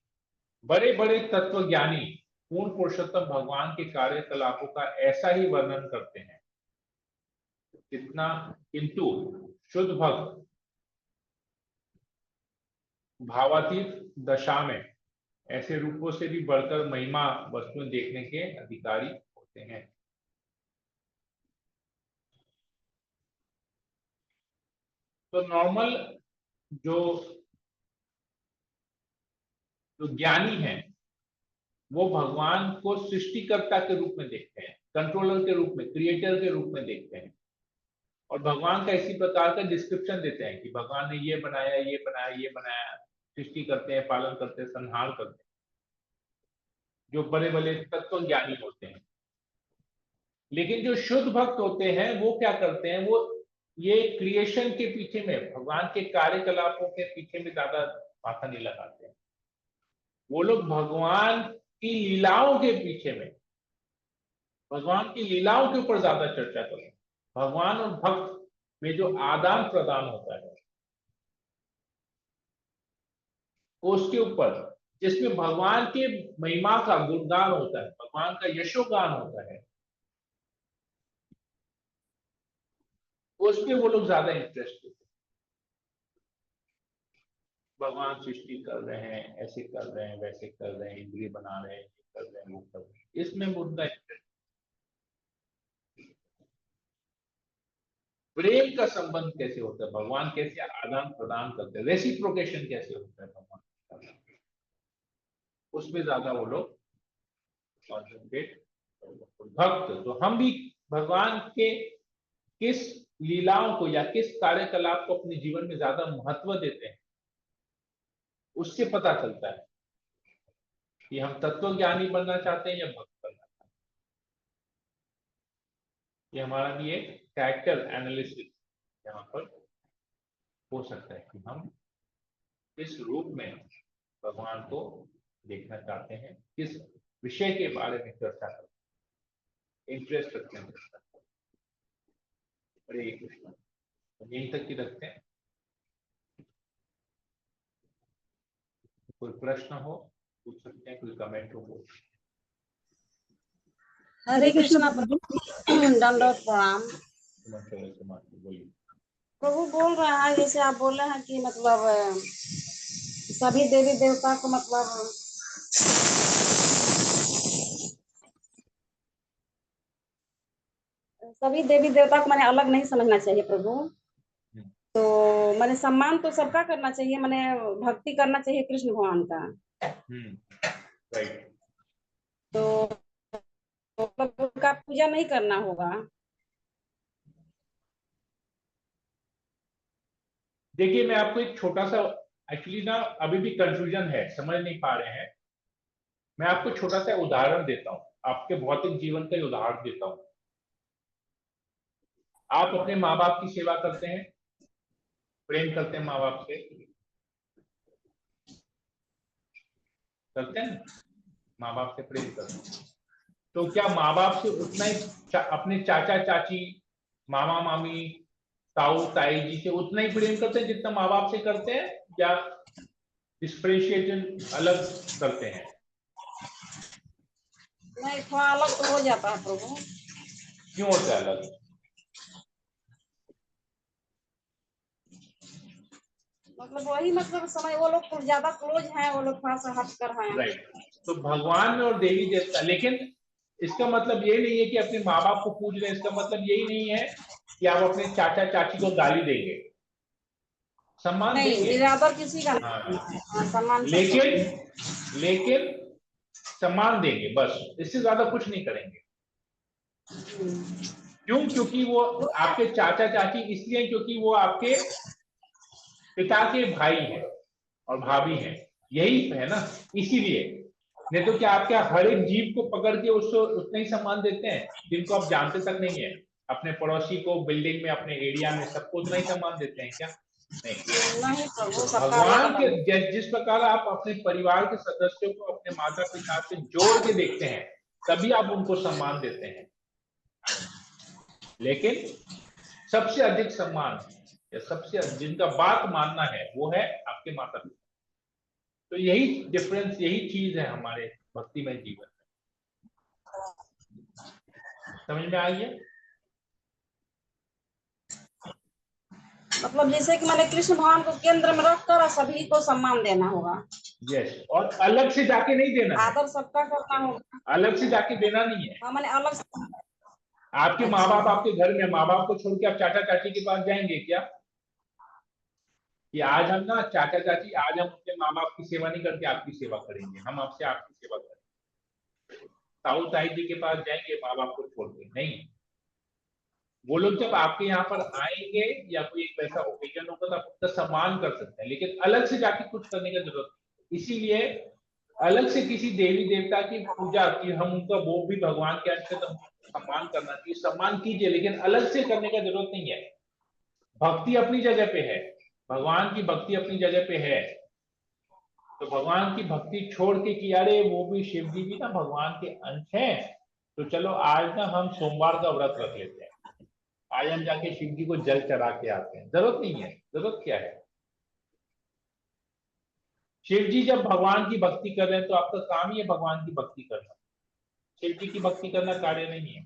बड़े बड़े तत्वज्ञानी पूर्ण पुरुषोत्तम भगवान के कार्यकलापों का ऐसा ही वर्णन करते हैं कितना, किंतु शुद्ध भक्त भावातीत दशा में ऐसे रूपों से भी बढ़कर महिमा वस्तुएं देखने के अधिकारी होते हैं। तो नॉर्मल जो ज्ञानी है वो भगवान को सृष्टिकर्ता के रूप में देखते हैं, कंट्रोलर के रूप में, क्रिएटर के रूप में देखते हैं, और भगवान का इसी प्रकार का डिस्क्रिप्शन देते हैं कि भगवान ने ये बनाया, ये बनाया, ये बनाया, सृष्टि करते हैं, पालन करते हैं, संहार करते हैं, जो बड़े बड़े तत्व ज्ञानी होते हैं। लेकिन जो शुद्ध भक्त होते हैं वो क्या करते हैं, वो ये क्रिएशन के पीछे में, भगवान के कार्यकलापों के पीछे में ज्यादा माथा नहीं लगाते हैं। वो लोग भगवान की लीलाओं के पीछे में, भगवान की लीलाओं के ऊपर ज्यादा चर्चा करते हैं। भगवान और भक्त में जो आदान प्रदान होता है उसके ऊपर, जिसमें भगवान के महिमा का गुणगान होता है, भगवान का यशोगान होता है, उसमें वो लोग ज्यादा इंटरेस्ट लेते हैं। भगवान सृष्टि कर रहे हैं, ऐसे कर रहे हैं, वैसे कर रहे हैं, इंद्रिय बना रहे हैं, ये कर रहे हैं, वो कर रहे हैं, इसमें मुद्दा इंटरेस्ट। प्रेम का संबंध कैसे होता है, भगवान कैसे आदान प्रदान करते हैं, रेसिप्रोकेशन कैसे होता है भगवान, उसमें ज्यादा वो लोग कॉन्सेंट्रेट। भक्त, तो हम भी भगवान के किस लीलाओं को या किस कार्यकलाप को अपने जीवन में ज्यादा महत्व देते हैं, उससे पता चलता है कि हम तत्वज्ञानी बनना चाहते हैं या भक्त बनना चाहते हैं। ये हमारा भी एक कैरेक्टर एनालिसिस यहाँ पर हो सकता है कि हम किस रूप में भगवान को देखना चाहते हैं, किस विषय के बारे में चर्चा करते हैं, इंटरेस्ट रखते हैं। हरे कृष्ण। तो यहीं तक ही रखते हैं। कोई प्रश्न हो पूछ सकते हैं, कोई कमेंट हो। हरे कृष्णा प्रभु, दंडवत प्रणाम। बोलिए। प्रभु बोल रहा है, जैसे आप बोल रहे हैं कि मतलब सभी देवी देवता को मतलब सभी देवी देवता को मैंने अलग नहीं समझना चाहिए प्रभु। तो मैंने सम्मान तो सबका करना चाहिए, मैंने भक्ति करना चाहिए कृष्ण भगवान का। राइट। तो मतलब उनका पूजा नहीं करना होगा। देखिए मैं आपको एक छोटा सा, एक्चुअली ना अभी भी कंफ्यूजन है, समझ नहीं पा रहे हैं। मैं आपको छोटा सा उदाहरण देता हूँ, आपके भौतिक जीवन का ही उदाहरण देता हूँ। आप अपने माँ बाप की सेवा करते हैं, प्रेम करते हैं माँ बाप से, करते हैं, माँ बाप से प्रेम करते हैं। तो क्या माँ बाप से उतना ही अपने चाचा चाची, मामा मामी, ताऊ ताई जी से उतना ही प्रेम करते हैं जितना माँ बाप से करते हैं, या डिफरेंशिएशन अलग करते हैं? नहीं, थोड़ा अलग तो हो जाता है प्रभु। क्यों होता है अलग? मतलब वही, मतलब समय वो लोग ज्यादा क्लोज हैं, वो लोग थोड़ा सा हट कर हैं। राइट। तो भगवान और देवी देवता, लेकिन इसका मतलब ये नहीं है कि अपने माँ बाप को पूज रहे हैं, इसका मतलब यही नहीं है कि आप अपने चाचा चाची को गाली देंगे, सम्मान नहीं, देंगे। निरादर किसी का नहीं हाँ, करना है। हाँ, सम्मान सबका लेकिन करना लेकिन सम्मान देंगे, बस इससे ज्यादा कुछ नहीं करेंगे। है। क्यों? क्योंकि वो आपके चाचा चाची इसलिए क्योंकि वो आपके पिता के भाई हैं और भाभी हैं, यही है ना, इसीलिए। नहीं तो क्या आप क्या हर एक जीव को पकड़ के उसको उतना ही सम्मान देते हैं जिनको आप जानते तक नहीं है? अपने पड़ोसी को, बिल्डिंग में, अपने एरिया में सबको उतना ही सम्मान देते हैं क्या? नहीं। नहीं प्रभु, तो सबका अलग भगवान के अलग। जिस प्रकार आप अपने परिवार के सदस्यों को अपने माता पिता से जोड़ के देखते हैं, तभी आप उनको सम्मान देते हैं। लेकिन सबसे अधिक सम्मान या सबसे जिनका बात मानना है वो है आपके माता पिता। तो यही डिफरेंस, यही चीज है हमारे भक्तिमय जीवन में। समझ में आई है? मतलब जैसे कि मैंने कृष्ण भगवान को केंद्र में रखकर सभी को सम्मान देना होगा। यस। और अलग से जाके नहीं देना है, आदर सबका करना होगा। अलग से जाके देना नहीं है। हाँ, मैंने अलग से। आपके माँ बाप आपके घर में, माँ बाप को छोड़ के आप चाचा चाची के पास जाएंगे क्या कि आज हम ना चाचा चाची, आज हम अपने माँ बाप की सेवा नहीं करके आपकी सेवा करेंगे, हम आपसे आपकी सेवा करेंगे? ताऊ ताई जी के पास जाएंगे माँ बाप को छोड़ के? नहीं। वो लोग जब आपके यहाँ पर आएंगे या कोई एक वैसा ओकेजन होगा तो आप उनका सम्मान कर सकते हैं, लेकिन अलग से जाके कुछ करने की जरूरत नहीं। इसीलिए अलग से किसी देवी देवता की पूजा की, हम उनका, वो भी भगवान के अंश है तो सम्मान करना चाहिए, सम्मान कीजिए, लेकिन अलग से करने का जरूरत नहीं है। भक्ति अपनी जगह पे है, भगवान की भक्ति अपनी जगह पे है। तो भगवान की भक्ति छोड़ के कि अरे वो भी शिव जी भी ना भगवान के अंश हैं, तो चलो आज ना हम सोमवार का व्रत रख लेते हैं, आज हम जाके शिव जी को जल चढ़ा के आते हैं। जरूरत नहीं है, जरूरत क्या है? शिव जी जब भगवान की भक्ति कर रहे हैं तो आपका काम ही है भगवान की भक्ति करना, शिव जी की भक्ति करना कार्य नहीं है।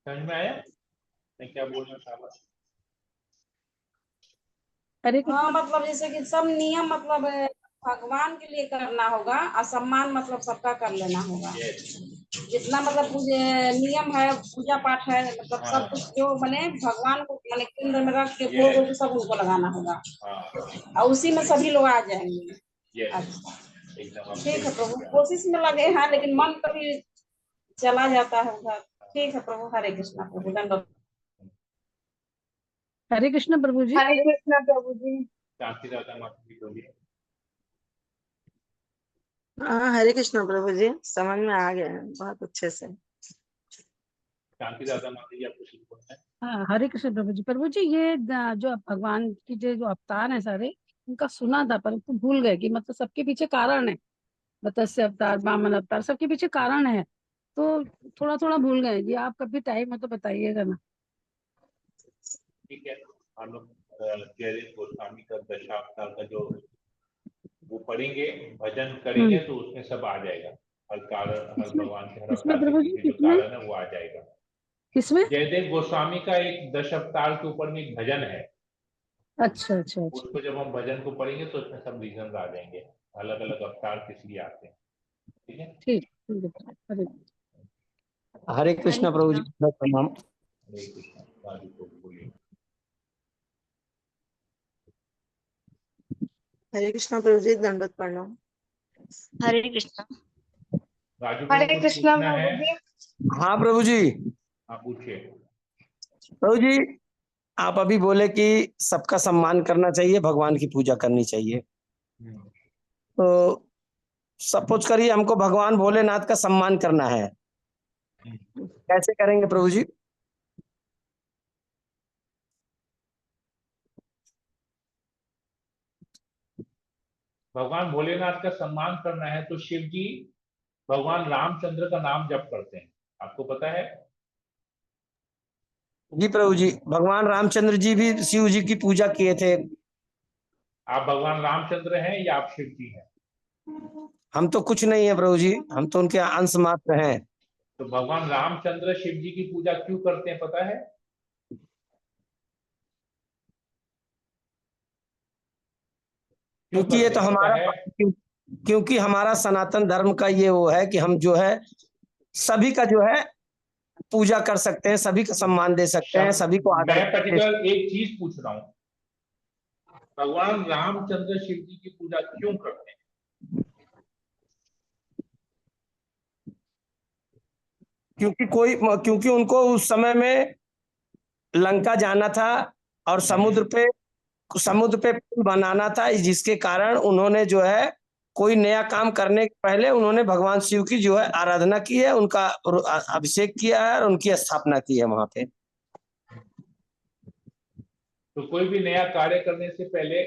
समझ में आया मैं क्या बोलना चाह रहा? हरे हाँ, कृष्ण। मतलब जैसे कि सब नियम मतलब भगवान के लिए करना होगा, और सम्मान मतलब सबका कर लेना होगा। यस। जितना मतलब नियम है, पूजा पाठ है, मतलब सब हाँ। कुछ जो बने भगवान को मैंने केंद्र में रख के यस। भोग सब उनको लगाना होगा, हाँ। और उसी में सभी लोग आ जाएंगे। यस। अच्छा, एकदम आप ठीक सही है प्रभु, बोल रहे हैं। कोशिश में लगे हैं, लेकिन मन कभी चला जाता है उधर। ठीक है प्रभु, हरे कृष्णा प्रभु, दंडवत। हरे कृष्ण प्रभु जी। हरे कृष्णा प्रभु जी। शांति दादा माता जी बोलिए। हाँ, हरे कृष्ण प्रभु जी, समझ में आ गया है बहुत अच्छे से। शांति दादा माता जी आपको शुरू करना है। हाँ, हरे कृष्ण प्रभु जी। प्रभु जी, ये जो भगवान की जो अवतार है सारे, उनका सुना था परंतु भूल गए कि मतलब सबके पीछे कारण है। मत्स्य अवतार, वामन अवतार, सबके पीछे कारण है, तो थोड़ा थोड़ा भूल गए जी। आप कभी टाइम हो तो बताइएगा ना। ठीक है, हम लोग जयदेव गोस्वामी का दशावतार का जो वो पढ़ेंगे, भजन करेंगे, तो उसमें सब आ जाएगा। हर कारण, हर किसमें भगवान के हर किसमें अवतार के प्रभु जी, पीछे जो किसमें कारण है वो आ जाएगा। किसमें? जयदेव गोस्वामी का एक दश अवतार के ऊपर में एक भजन है, अच्छा अच्छा अच्छा। उसको जब हम भजन को पढ़ेंगे तो उसमें सब रीजन आ जाएंगे, अलग अलग अवतार किस लिए आते हैं। ठीक है। ठीक है, हरे हरे कृष्णा प्रभु जी, प्रणाम। हरे कृष्णा। राजू को बोलिए। हरे कृष्णा प्रभु जी, दंडवत प्रणाम। हरे कृष्णा। राजू को हरे कुछ कृष्णा पूछना है? प्रभु जी। हाँ प्रभु जी। हाँ पूछिए। प्रभु जी, आप अभी बोले कि सबका सम्मान करना चाहिए, भगवान की पूजा करनी चाहिए। तो सपोज करिए हमको भगवान भोलेनाथ का सम्मान करना है, कैसे करेंगे प्रभु जी? भगवान भोलेनाथ का सम्मान करना है तो शिव जी भगवान रामचंद्र का नाम जप करते हैं, आपको पता है? जी प्रभु जी, भगवान रामचंद्र जी भी शिव जी की पूजा किए थे। आप भगवान रामचंद्र हैं या आप शिव जी हैं? हम तो कुछ नहीं है प्रभु जी, हम तो उनके अंश मात्र हैं। तो भगवान रामचंद्र शिव जी की पूजा क्यों करते हैं पता है? क्यों क्योंकि ये करते तो हैं पता हमारा, है? क्योंकि हमारा सनातन धर्म का ये वो है कि हम जो है सभी का जो है पूजा कर सकते हैं, सभी को सम्मान दे सकते हैं, सभी को आदर मैं दे सकते पर्टिकुलर एक चीज पूछ रहा हूं, भगवान रामचंद्र शिव जी की पूजा क्यों करते हैं? क्योंकि उनको उस समय में लंका जाना था और समुद्र पे पुल बनाना था, जिसके कारण उन्होंने जो है कोई नया काम करने के पहले उन्होंने भगवान शिव की जो है आराधना की है, उनका अभिषेक किया है और उनकी स्थापना की है वहां पे। तो कोई भी नया कार्य करने से पहले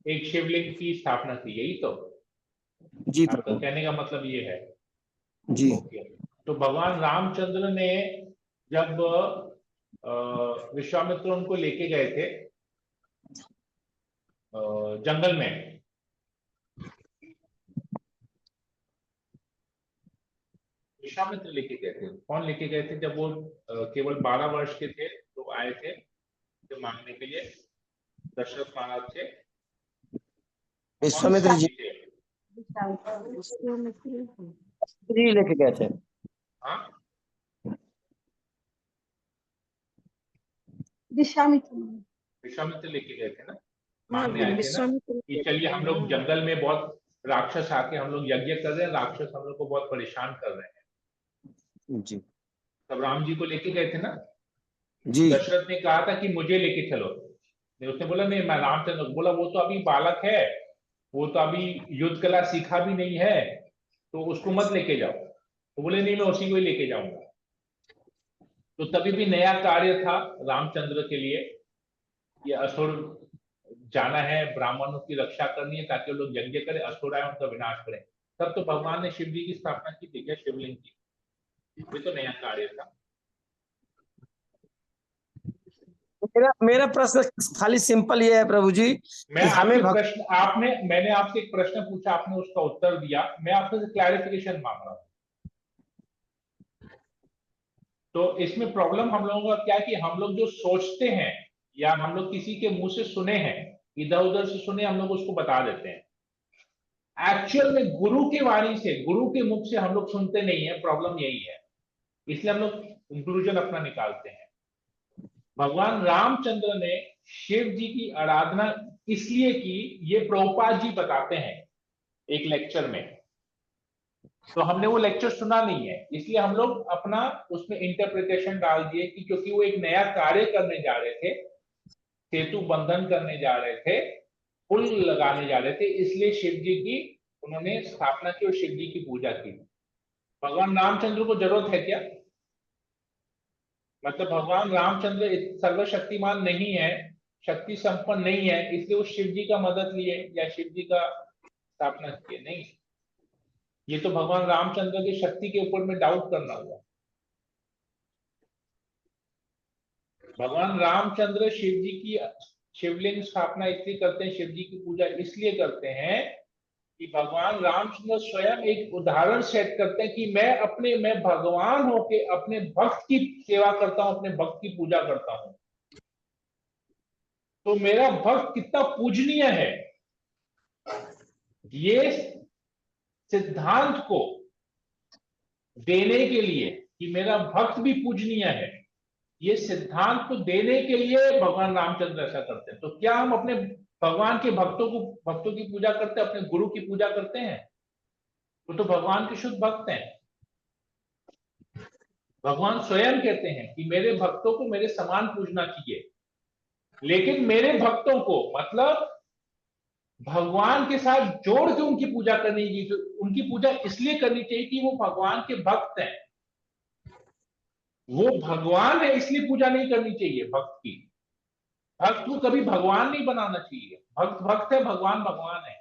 एक शिवलिंग की स्थापना की, यही तो जी आपका प्रभु कहने का मतलब ये है? जी। ओके। तो भगवान रामचंद्र ने जब विश्वामित्र उनको लेके गए थे जंगल में, विश्वामित्र लेके गए थे, कौन लेके गए थे? जब वो केवल 12 वर्ष के थे तो आए थे तो मांगने के लिए दशरथ महाराज से। कौन विश्वामित्र से जी थे? जी लेके गए थे। हाँ, विश्वामित्र। विश्वामित्र लेके गए थे ना, हाँ, मांगने आए थे ना विश्वामित्र कि चलिए हम लोग जंगल में बहुत राक्षस आके हम लोग यज्ञ कर रहे हैं, राक्षस हम लोग को बहुत परेशान कर रहे हैं। जी तब राम जी को लेके गए थे ना। जी दशरथ ने कहा था कि मुझे लेके चलो, नहीं उसने बोला नहीं मैं रामचंद्र, बोला वो तो अभी बालक है, वो तो अभी युद्ध कला सीखा भी नहीं है, तो उसको मत लेके जाओ। तो बोले नहीं मैं उसी को ही लेके जाऊंगा। तो तभी भी नया कार्य था रामचंद्र के लिए, ये असुर जाना है, ब्राह्मणों की रक्षा करनी है ताकि वो लोग यज्ञ करें, असुर आए उनका विनाश करें। तब तो भगवान ने शिव जी की स्थापना की थी क्या, शिवलिंग की? ये तो नया कार्य था। मेरा प्रश्न खाली सिंपल ये है प्रभु जी मैं कि हमें आपके प्रश्न आपने मैंने आपसे एक प्रश्न पूछा, आपने उसका उत्तर दिया, मैं आपसे क्लैरिफिकेशन मांग रहा हूं। तो इसमें प्रॉब्लम हम लोगों का क्या है कि हम लोग जो सोचते हैं या हम लोग किसी के मुंह से सुने हैं, इधर उधर से सुने, हम लोग उसको बता देते हैं। एक्चुअल में गुरु की वाणी से, गुरु के मुख से हम लोग सुनते नहीं है, प्रॉब्लम यही है। इसलिए हम लोग कंक्लूजन अपना निकालते हैं। भगवान रामचंद्र ने शिव जी की आराधना इसलिए की, ये प्रभुपाद जी बताते हैं एक लेक्चर में, तो हमने वो लेक्चर सुना नहीं है, इसलिए हम लोग अपना उसमें इंटरप्रिटेशन डाल दिए कि क्योंकि वो एक नया कार्य करने जा रहे थे, सेतु बंधन करने जा रहे थे, पुल लगाने जा रहे थे, इसलिए शिव जी की उन्होंने स्थापना की और शिव जी की पूजा की। भगवान रामचंद्र को जरूरत है क्या? मतलब भगवान रामचंद्र सर्वशक्तिमान नहीं है, शक्ति संपन्न नहीं है, इसलिए वो शिव जी का मदद लिए या शिव जी का स्थापना किए? नहीं, ये तो भगवान रामचंद्र की शक्ति के ऊपर में डाउट करना हुआ। भगवान रामचंद्र शिव जी की शिवलिंग स्थापना इसलिए करते हैं, शिव जी की पूजा इसलिए करते हैं कि भगवान रामचंद्र स्वयं एक उदाहरण सेट करते हैं कि मैं भगवान होके अपने भक्त की सेवा करता हूं, अपने भक्त की पूजा करता हूं, तो मेरा भक्त कितना पूजनीय है, ये सिद्धांत को देने के लिए कि मेरा भक्त भी पूजनीय है, ये सिद्धांत को देने के लिए भगवान रामचंद्र ऐसा करते हैं। तो क्या हम अपने भगवान के भक्तों की पूजा करते हैं, अपने गुरु की पूजा करते हैं? वो तो भगवान के शुद्ध भक्त हैं। भगवान स्वयं कहते हैं कि मेरे भक्तों को मेरे समान पूजना चाहिए, लेकिन मेरे भक्तों को मतलब भगवान के साथ जोड़ के उनकी पूजा करनी चाहिए। तो उनकी पूजा इसलिए करनी चाहिए कि वो भगवान के भक्त हैं, वो भगवान है, इसलिए पूजा नहीं करनी चाहिए भक्त की। भक्त को कभी भगवान नहीं बनाना चाहिए। भक्त भक्त है, भगवान भगवान है।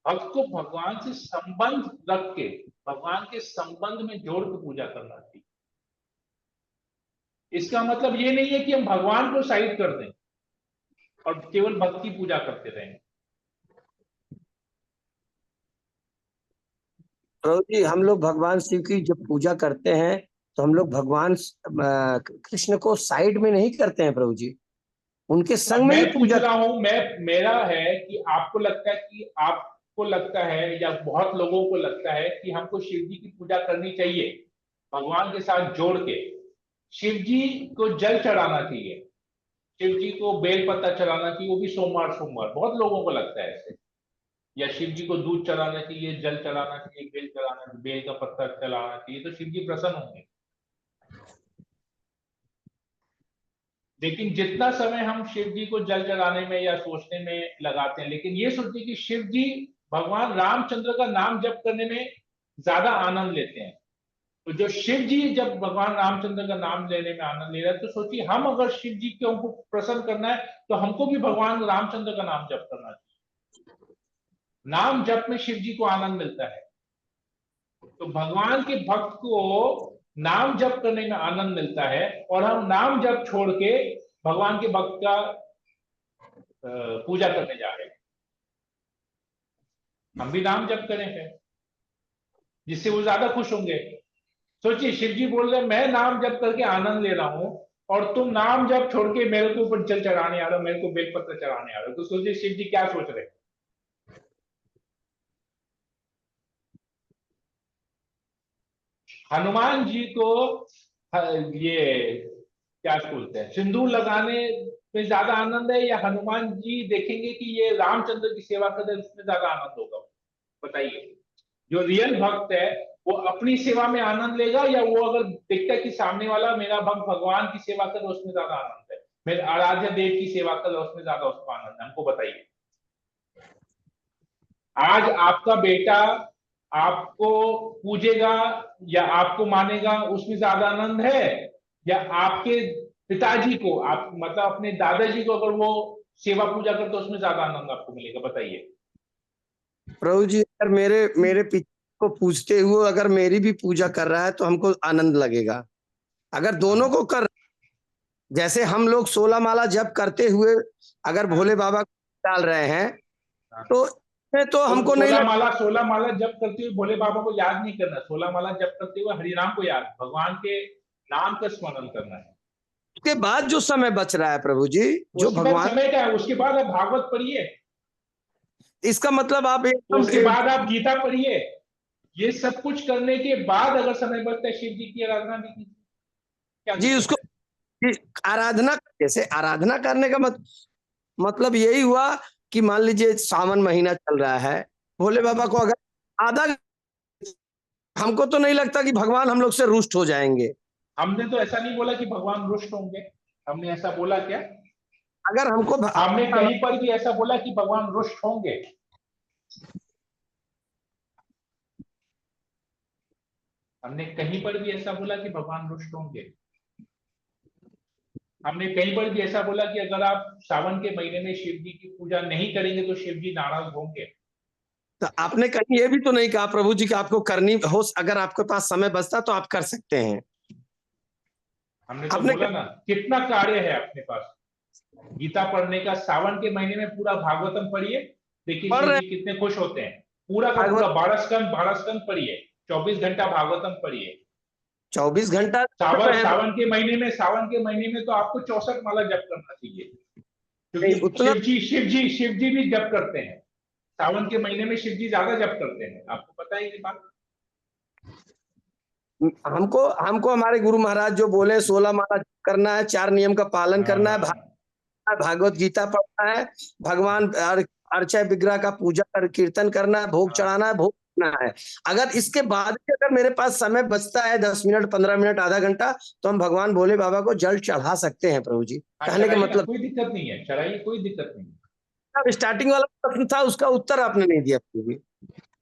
भक्त को भगवान से संबंध रख के, भगवान के संबंध में जोड़ के पूजा करना चाहिए। इसका मतलब ये नहीं है कि हम भगवान को साइड कर दें और केवल भक्त की पूजा करते रहें। प्रभु जी, हम लोग भगवान शिव की जब पूजा करते हैं तो हम लोग भगवान कृष्ण को साइड में नहीं करते हैं प्रभु जी, उनके संग में ही मैं पूछ रहा हूं, मेरा है कि आपको लगता है या बहुत लोगों को लगता है कि हमको शिव जी की पूजा करनी चाहिए भगवान के साथ जोड़ के। शिव जी को जल चढ़ाना चाहिए, शिव जी को बेलपत्ता चढ़ाना चाहिए, वो भी सोमवार सोमवार। बहुत लोगों को लगता है ऐसे। या शिव जी को दूध चढ़ाना चाहिए, जल चढ़ाना चाहिए, बेल का पत्ता चढ़ाना चाहिए, तो शिव जी प्रसन्न होंगे। लेकिन जितना समय हम शिव जी को जल चढ़ाने में या सोचने में लगाते हैं, लेकिन ये सोचिए कि शिव जी भगवान रामचंद्र का नाम जप करने में ज्यादा आनंद लेते हैं। तो जो शिव जी जब भगवान रामचंद्र का नाम लेने में आनंद ले रहे हैं, तो सोचिए हम अगर शिव जी को हमको प्रसन्न करना है तो हमको भी भगवान रामचंद्र का नाम जप करना चाहिए। नाम जप में शिव जी को आनंद मिलता है। तो भगवान के भक्त को नाम जप करने में आनंद मिलता है, और हम नाम जप छोड़ के भगवान के भक्त का पूजा करने जा रहे हैं। हम भी नाम जप करें फिर, जिससे वो ज्यादा खुश होंगे। सोचिए, शिव जी बोल रहे मैं नाम जप करके आनंद ले रहा हूं और तुम नाम जप छोड़ के मेरे को ऊपर जल चढ़ाने आ रहे हो, मेरे को बेलपत्र चढ़ाने आ रहे हो। तो सोचिए शिव जी क्या सोच रहे हैं। हनुमान जी को ये क्या बोलते हैं, सिंदूर लगाने में ज्यादा आनंद है, या हनुमान जी देखेंगे कि ये रामचंद्र की सेवा कर रहे हैं उसमें ज्यादा आनंद होगा? बताइए। जो रियल भक्त है वो अपनी सेवा में आनंद लेगा, या वो अगर देखता है कि सामने वाला मेरा भक्त भगवान की सेवा कर रहा है उसमें ज्यादा आनंद है, मेरे आराध्य देव की सेवा कर रहा है उसमें ज्यादा उसको आनंद है? हमको बताइए। आज आपका बेटा आपको पूजेगा या आपको मानेगा, उसमें ज्यादा आनंद है, या आपके पिताजी को, आप मतलब अपने दादाजी को अगर वो सेवा पूजा करते उसमें ज्यादा आनंद आपको मिलेगा? बताइए। प्रभु जी, अगर मेरे पिता को पूजते हुए अगर मेरी भी पूजा कर रहा है तो हमको आनंद लगेगा। अगर दोनों को कर, जैसे हम लोग 16 माला जप करते हुए अगर भोले बाबा को डाल रहे हैं तो हमको नहीं 16 माला जप करते हुए भोले बाबा को याद नहीं करना। 16 माला जप करते हुए हरिनाम को याद, भगवान के नाम का स्मरण करना है। उसके बाद जो समय बच रहा है प्रभु जी, जो भगवान समय क्या है, उसके बाद आप भागवत पढ़िए, इसका मतलब आप उसके बाद आप गीता पढ़िए। ये सब कुछ करने के बाद अगर समय बचता है शिव जी की आराधना भी कीजिए। जी, उसको आराधना, जैसे आराधना करने का मतलब यही हुआ कि मान लीजिए सावन महीना चल रहा है, भोले बाबा को अगर आधा, हमको तो नहीं लगता कि भगवान हम लोग से रुष्ट हो जाएंगे। हमने तो ऐसा नहीं बोला कि भगवान रुष्ट होंगे। हमने ऐसा बोला क्या? अगर हमको हमने कहीं पर भी ऐसा बोला कि भगवान रुष्ट होंगे? हमने कहीं पर भी ऐसा बोला कि भगवान रुष्ट होंगे? हमने कहीं पर भी ऐसा बोला कि अगर आप सावन के महीने में शिव जी की पूजा नहीं करेंगे तो शिव जी नाराज होंगे? तो आपने कहीं ये भी तो नहीं कहा प्रभु जी कि आपको करनी हो, अगर आपके पास समय बचता तो आप कर सकते हैं। हमने तो बोला ना, कितना कार्य है अपने पास। गीता पढ़ने का, सावन के महीने में पूरा भागवतम पढ़िए, देखिए शिव जी कितने खुश होते हैं। पूरा का पूरा 12 स्कंद पढ़िए, 24 घंटा भागवतम पढ़िए। 24 घंटा सावन के महीने में तो आपको 64 माला जप करना चाहिए, क्योंकि शिव जी भी जप करते हैं। सावन के महीने में शिव जी ज्यादा जप करते हैं, आपको पता बताइए बात। हमको हमको हमारे गुरु महाराज जो बोले 16 माला जप करना है, 4 नियम का पालन करना है, भागवत गीता पढ़ना है, भगवान अर्चा विग्रह का पूजा कर कीर्तन करना है, भोग चढ़ाना है, भोग करना है। अगर इसके बाद भी अगर मेरे पास समय बचता है 10 मिनट, 15 मिनट, आधा घंटा, तो हम भगवान भोले बाबा को जल चढ़ा सकते हैं प्रभु जी। कहने का मतलब कोई दिक्कत नहीं है, चढ़ाइए, कोई दिक्कत नहीं है। अब स्टार्टिंग वाला प्रश्न था, उसका उत्तर आपने नहीं दिया प्रभु जी।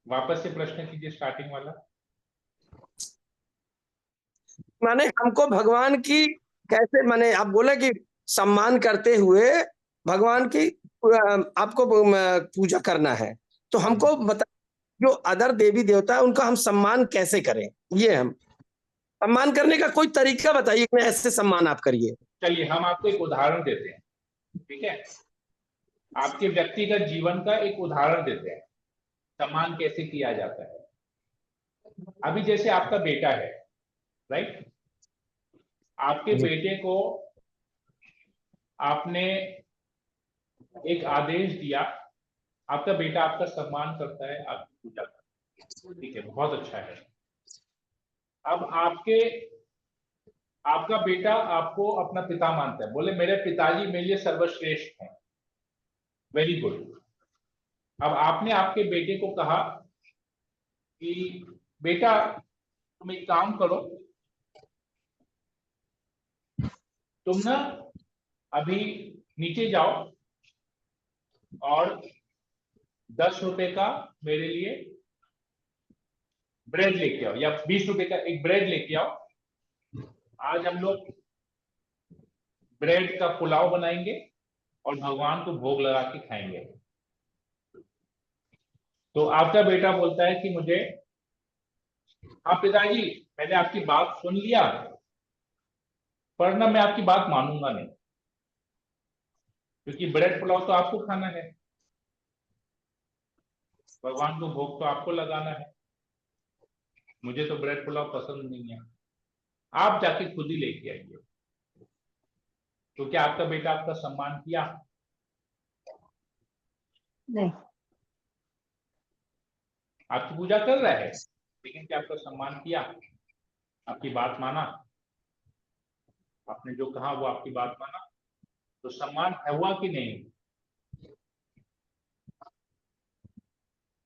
वापस से प्रश्न कीजिए, स्टार्टिंग वाला। माने हमको भगवान की कैसे, माने आप बोले कि सम्मान करते हुए भगवान की आपको पूजा करना है, तो हमको बता, जो अदर देवी देवता है उनका हम सम्मान कैसे करें, ये हम सम्मान करने का कोई तरीका बताइए कि ऐसे सम्मान आप करिए। चलिए हम आपको एक उदाहरण देते हैं, ठीक है, आपके व्यक्तिगत जीवन का एक उदाहरण देते हैं, सम्मान कैसे किया जाता है। अभी जैसे आपका बेटा है, राइट, आपके बेटे को आपने एक आदेश दिया, आपका बेटा आपका सम्मान करता है, आपकी पूजा करता है, ठीक है, बहुत अच्छा है। अब आपका बेटा आपको अपना पिता मानता है, बोले मेरे पिताजी मेरे लिए सर्वश्रेष्ठ हैं, वेरी गुड। अब आपने आपके बेटे को कहा कि बेटा तुम एक काम करो, तुम ना अभी नीचे जाओ और 10 रुपए का मेरे लिए ब्रेड लेके आओ, या 20 रुपए का एक ब्रेड लेके आओ। आज हम लोग ब्रेड का पुलाव बनाएंगे और भगवान को भोग लगा के खाएंगे। तो आपका बेटा बोलता है कि मुझे, हाँ पिताजी मैंने आपकी बात सुन लिया, पर ना मैं आपकी बात मानूंगा नहीं, क्योंकि ब्रेड पुलाव तो आपको खाना है, भगवान को भोग तो आपको लगाना है, मुझे तो ब्रेड पुलाव पसंद नहीं है, आप जाके खुद ही लेके आइए। तो क्या आपका बेटा आपका सम्मान किया? नहीं। आपकी पूजा कर रहा है, लेकिन क्या आपका सम्मान किया? आपकी बात माना, आपने जो कहा वो आपकी बात माना, तो सम्मान हुआ कि नहीं?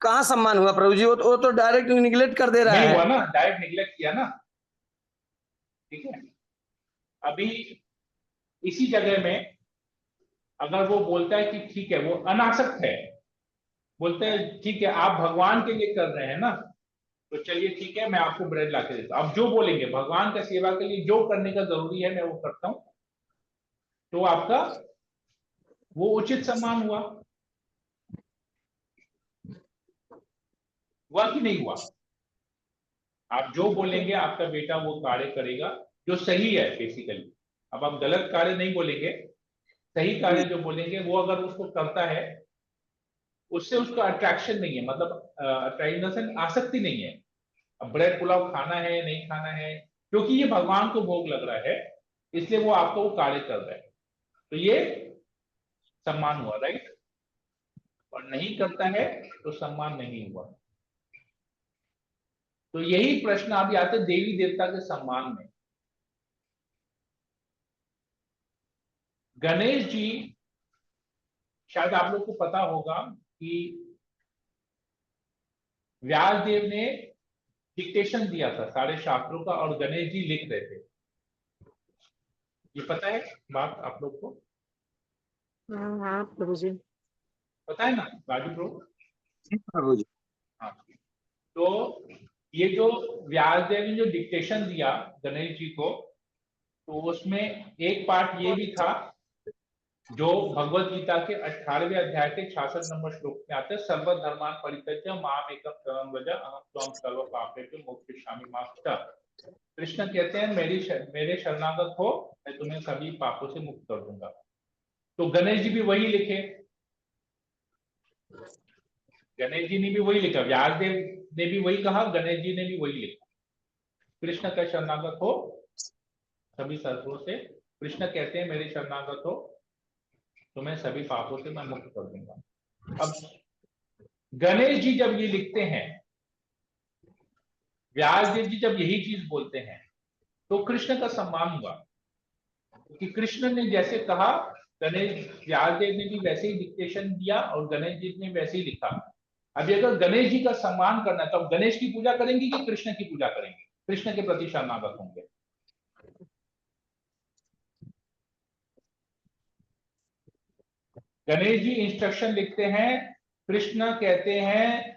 कहाँ सम्मान हुआ प्रभु जी? वो तो डायरेक्ट निगलेक्ट कर दे रहा नहीं है। हुआ ना, डायरेक्ट निगलेक्ट किया ना, ठीक है। अभी इसी जगह में अगर वो बोलता है कि ठीक है, वो अनासक्त है, बोलते हैं ठीक है आप भगवान के लिए कर रहे हैं ना, तो चलिए ठीक है मैं आपको ब्रेड ला के देता हूं। अब जो बोलेंगे भगवान का सेवा के लिए जो करने का जरूरी है मैं वो करता हूं, तो आपका वो उचित सम्मान हुआ कि नहीं हुआ? आप जो बोलेंगे आपका बेटा वो कार्य करेगा जो सही है बेसिकली। अब आप गलत कार्य नहीं बोलेंगे, सही कार्य जो बोलेंगे वो अगर उसको करता है, उससे उसका अट्रैक्शन नहीं है, मतलब अट्रैक्शन आसक्ति नहीं है। अब ब्रेड पुलाव खाना है नहीं खाना है, क्योंकि ये भगवान को भोग लग रहा है, इसलिए वो आपको वो कार्य कर रहा है, तो ये सम्मान हुआ, राइट। और नहीं करता है तो सम्मान नहीं हुआ। तो यही प्रश्न अभी आते देवी देवता के सम्मान में। गणेश जी, शायद आप लोग को पता होगा कि व्यास देव ने डिक्टेशन दिया था सारे शास्त्रों का और गणेश जी लिख रहे थे, ये पता है बात आप लोग को? हाँ प्रभु जी। पता है ना राजू प्रभु? प्रभु जी हाँ, तो ये जो व्यास देव ने जो डिक्टेशन दिया गणेश जी को, तो उसमें एक पार्ट ये भी था जो भगवत गीता के 18वें अध्याय के 66 नंबर श्लोक में आता है, सर्वधर्मान परित्यज्य माम एकम शरणं व्रज अहम त्वं सर्व पापेभ्यो मोक्षयिष्यामि मा शुचः। कृष्ण कहते हैं मेरे शरणागत हो, मैं तुम्हें सभी पापों से मुक्त कर दूंगा। तो गणेश जी भी वही लिखे, गणेश जी ने भी वही लिखा, व्यासदेव ने भी वही कहा, गणेश जी ने भी वही लिखा, कृष्ण का शरणागत हो सभी शत्रुओं से। कृष्ण कहते हैं मेरे शरणागत हो, तुम्हें सभी पापों से मैं मुक्त कर दूंगा। अब गणेश जी जब ये लिखते हैं व्यासदेव जी जब यही चीज बोलते हैं तो कृष्ण का सम्मान हुआ, क्योंकि कृष्ण ने जैसे कहा गणेश व्यासदेव ने भी वैसे ही डिक्टेशन दिया और गणेश जी ने वैसे ही लिखा। अभी अगर गणेश जी का सम्मान करना है तो अब गणेश की पूजा करेंगे कि कृष्ण की पूजा करेंगे? कृष्ण के प्रति शरणागत होंगे। गणेश जी इंस्ट्रक्शन लिखते हैं, कृष्ण कहते हैं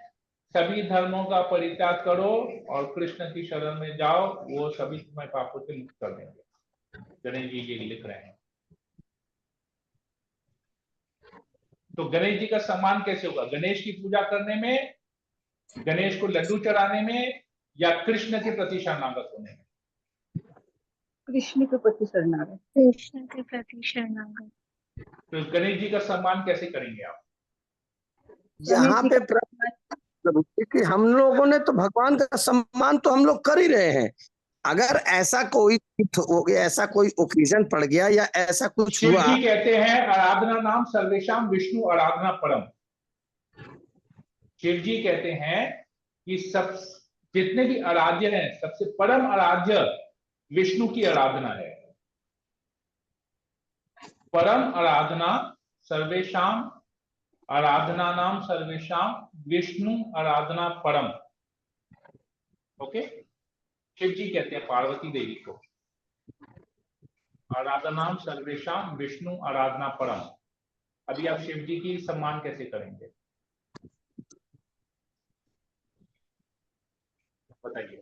सभी धर्मों का परित्याग करो और कृष्ण की शरण में जाओ, वो सभी तुम्हें पापों से मुक्त कर देंगे। गणेश जी ये लिख रहे हैं। तो गणेश जी का सम्मान कैसे होगा? गणेश की पूजा करने में, गणेश को लड्डू चढ़ाने में, या कृष्ण के प्रति शरणागत होने में? कृष्ण के प्रति शरणागत। कृष्ण के प्रति शरणागत। तो गणेश जी का सम्मान कैसे करेंगे आप? यहाँ पे प्रश्न कि हम लोगों ने तो भगवान का सम्मान तो हम लोग कर ही रहे हैं। अगर ऐसा कोई हो गया, ऐसा कोई ओकेजन पड़ गया या ऐसा कुछ शिव हुआ, जी कहते हैं आराधना नाम सर्वेशाम विष्णु आराधना परम। शिव जी कहते हैं कि सब जितने भी आराध्य हैं सबसे परम आराध्य विष्णु की आराधना है। परम आराधना सर्वेशाम आराधना नाम सर्वेशाम विष्णु आराधना परम। ओके, शिव जी कहते हैं पार्वती देवी को आराधना सर्वेशाम विष्णु आराधना परम। अभी आप शिव जी की सम्मान कैसे करेंगे बताइए?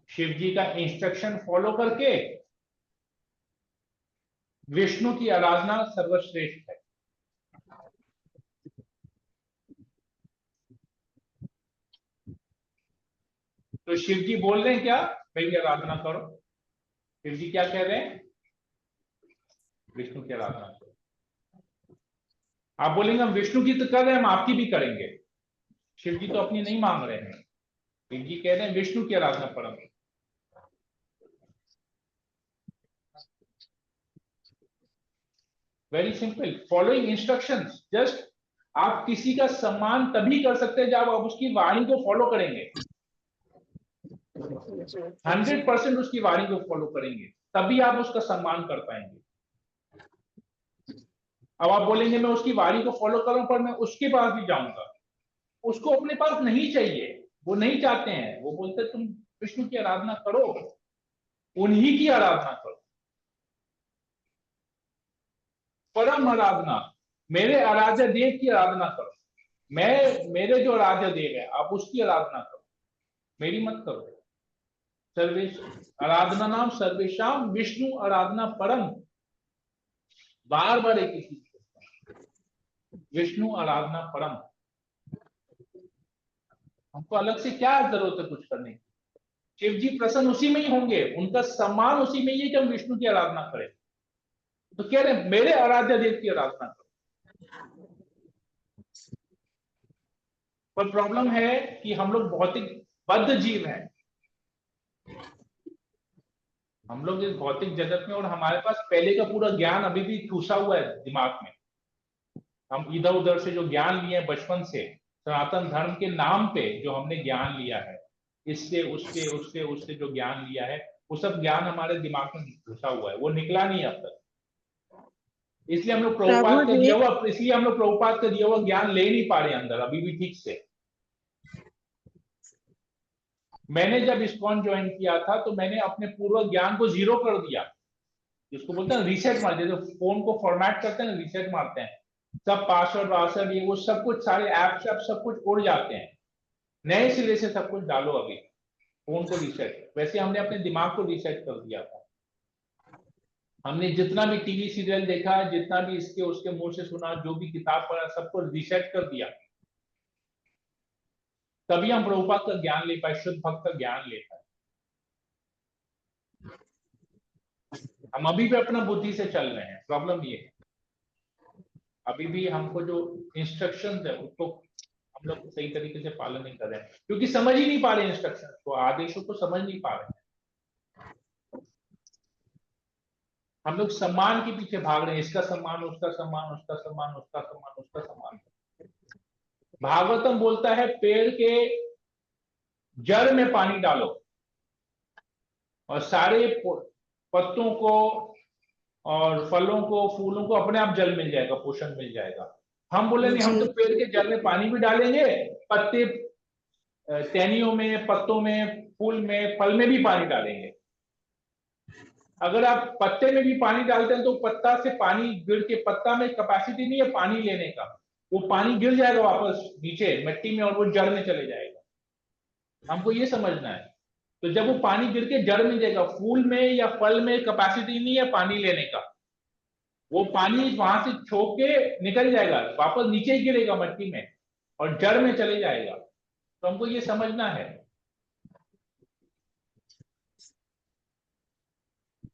शिव जी का इंस्ट्रक्शन फॉलो करके विष्णु की आराधना सर्वश्रेष्ठ है। तो शिव जी बोल रहे हैं क्या, मेरी आराधना करो? शिव जी क्या कह रहे हैं? विष्णु की आराधना करो। आप बोलेंगे हम विष्णु की तो कर रहे हैं, हम आपकी भी करेंगे। शिव जी तो अपनी नहीं मांग रहे हैं, शिव जी कह रहे हैं विष्णु की आराधना परम। Very simple, following instructions. Just आप किसी का सम्मान तभी कर सकते हैं जब आप उसकी वाणी को फॉलो करेंगे। 100% उसकी वाणी को फॉलो करेंगे, तभी आप उसका सम्मान कर पाएंगे। अब आप बोलेंगे मैं उसकी वाणी को फॉलो करूं पर मैं उसके पास भी जाऊंगा, उसको अपने पास नहीं चाहिए, वो नहीं चाहते हैं। वो बोलते तुम विष्णु की आराधना करो, उन्हीं की आराधना करो। परम आराधना, मेरे आराध्य देव की आराधना करो। मेरे जो आराध्य देव है आप उसकी आराधना करो, मेरी मत करो। सर्वेश आराधना नाम सर्वेशाम विष्णु आराधना परम। बार बार एक ही चीज, विष्णु आराधना परम। हमको अलग से क्या जरूरत है कुछ करने की? शिव जी प्रसन्न उसी में ही होंगे, उनका सम्मान उसी में ही है कि हम विष्णु की आराधना करें। तो कह रहे हैं मेरे आराध्य देव की आराधना करो। पर प्रॉब्लम है कि हम लोग भौतिक बद्ध जीव हैं, हम लोग इस भौतिक जगत में, और हमारे पास पहले का पूरा ज्ञान अभी भी ठूसा हुआ है दिमाग में। हम इधर उधर से जो ज्ञान लिए बचपन से, सनातन धर्म के नाम पे जो हमने ज्ञान लिया है, इससे उससे उससे उससे जो ज्ञान लिया है, वो सब ज्ञान हमारे दिमाग में घुसा हुआ है, वो निकला नहीं अब तक। इसलिए हम लोग प्रभुपाद का दिया हुआ ज्ञान ले नहीं पा रहे अंदर अभी भी ठीक से। मैंने जब इस्कॉन ज्वाइन किया था तो मैंने अपने पूर्व ज्ञान को जीरो कर दिया, जिसको बोलते हैं रीसेट मार दिया। जैसे फोन को फॉर्मेट करते हैं, रीसेट मारते हैं, सब पासवर्ड ये वो सब कुछ, सारे ऐप सब कुछ उड़ जाते हैं। नए सिरे से सब कुछ डालो अभी फोन को रीसेट। वैसे हमने अपने दिमाग को रीसेट कर दिया था। हमने जितना भी टीवी सीरियल देखा, जितना भी इसके उसके मुंह से सुना, जो भी किताब पढ़ा, सबको रीसेट कर दिया, तभी हम प्रभुपाद का ज्ञान ले पाए, शुद्ध भक्त का ज्ञान ले पाए। हम अभी भी अपना बुद्धि से चल रहे हैं। प्रॉब्लम ये है अभी भी हमको जो इंस्ट्रक्शंस है उसको हम लोग सही तरीके से पालन नहीं कर रहे हैं, क्योंकि समझ ही नहीं पा रहे इंस्ट्रक्शंस को, आदेशों को समझ नहीं पा रहे हैं। हम लोग सम्मान के पीछे भाग रहे हैं, इसका सम्मान, उसका सम्मान, उसका सम्मान, उसका सम्मान, उसका सम्मान। भागवतम बोलता है पेड़ के जड़ में पानी डालो और सारे पत्तों को और फलों को, फूलों को अपने आप जल मिल जाएगा, पोषण मिल जाएगा। हम बोले नहीं, हम तो पेड़ के जड़ में पानी भी डालेंगे, पत्ते, टहनियों में, पत्तों में, फूल में, फल में भी पानी डालेंगे। अगर आप पत्ते में भी पानी डालते हैं तो पत्ता से पानी गिर के, पत्ता में कैपेसिटी नहीं है पानी लेने का, वो पानी गिर जाएगा वापस नीचे मिट्टी में और वो जड़ में चले जाएगा। हमको ये समझना है। तो जब वो पानी गिर के जड़ में जाएगा, फूल में या फल में कैपेसिटी नहीं है पानी लेने का, वो पानी वहां से छोक के निकल जाएगा, वापस नीचे ही गिरेगा मिट्टी में और जड़ में चले जाएगा। तो हमको ये समझना है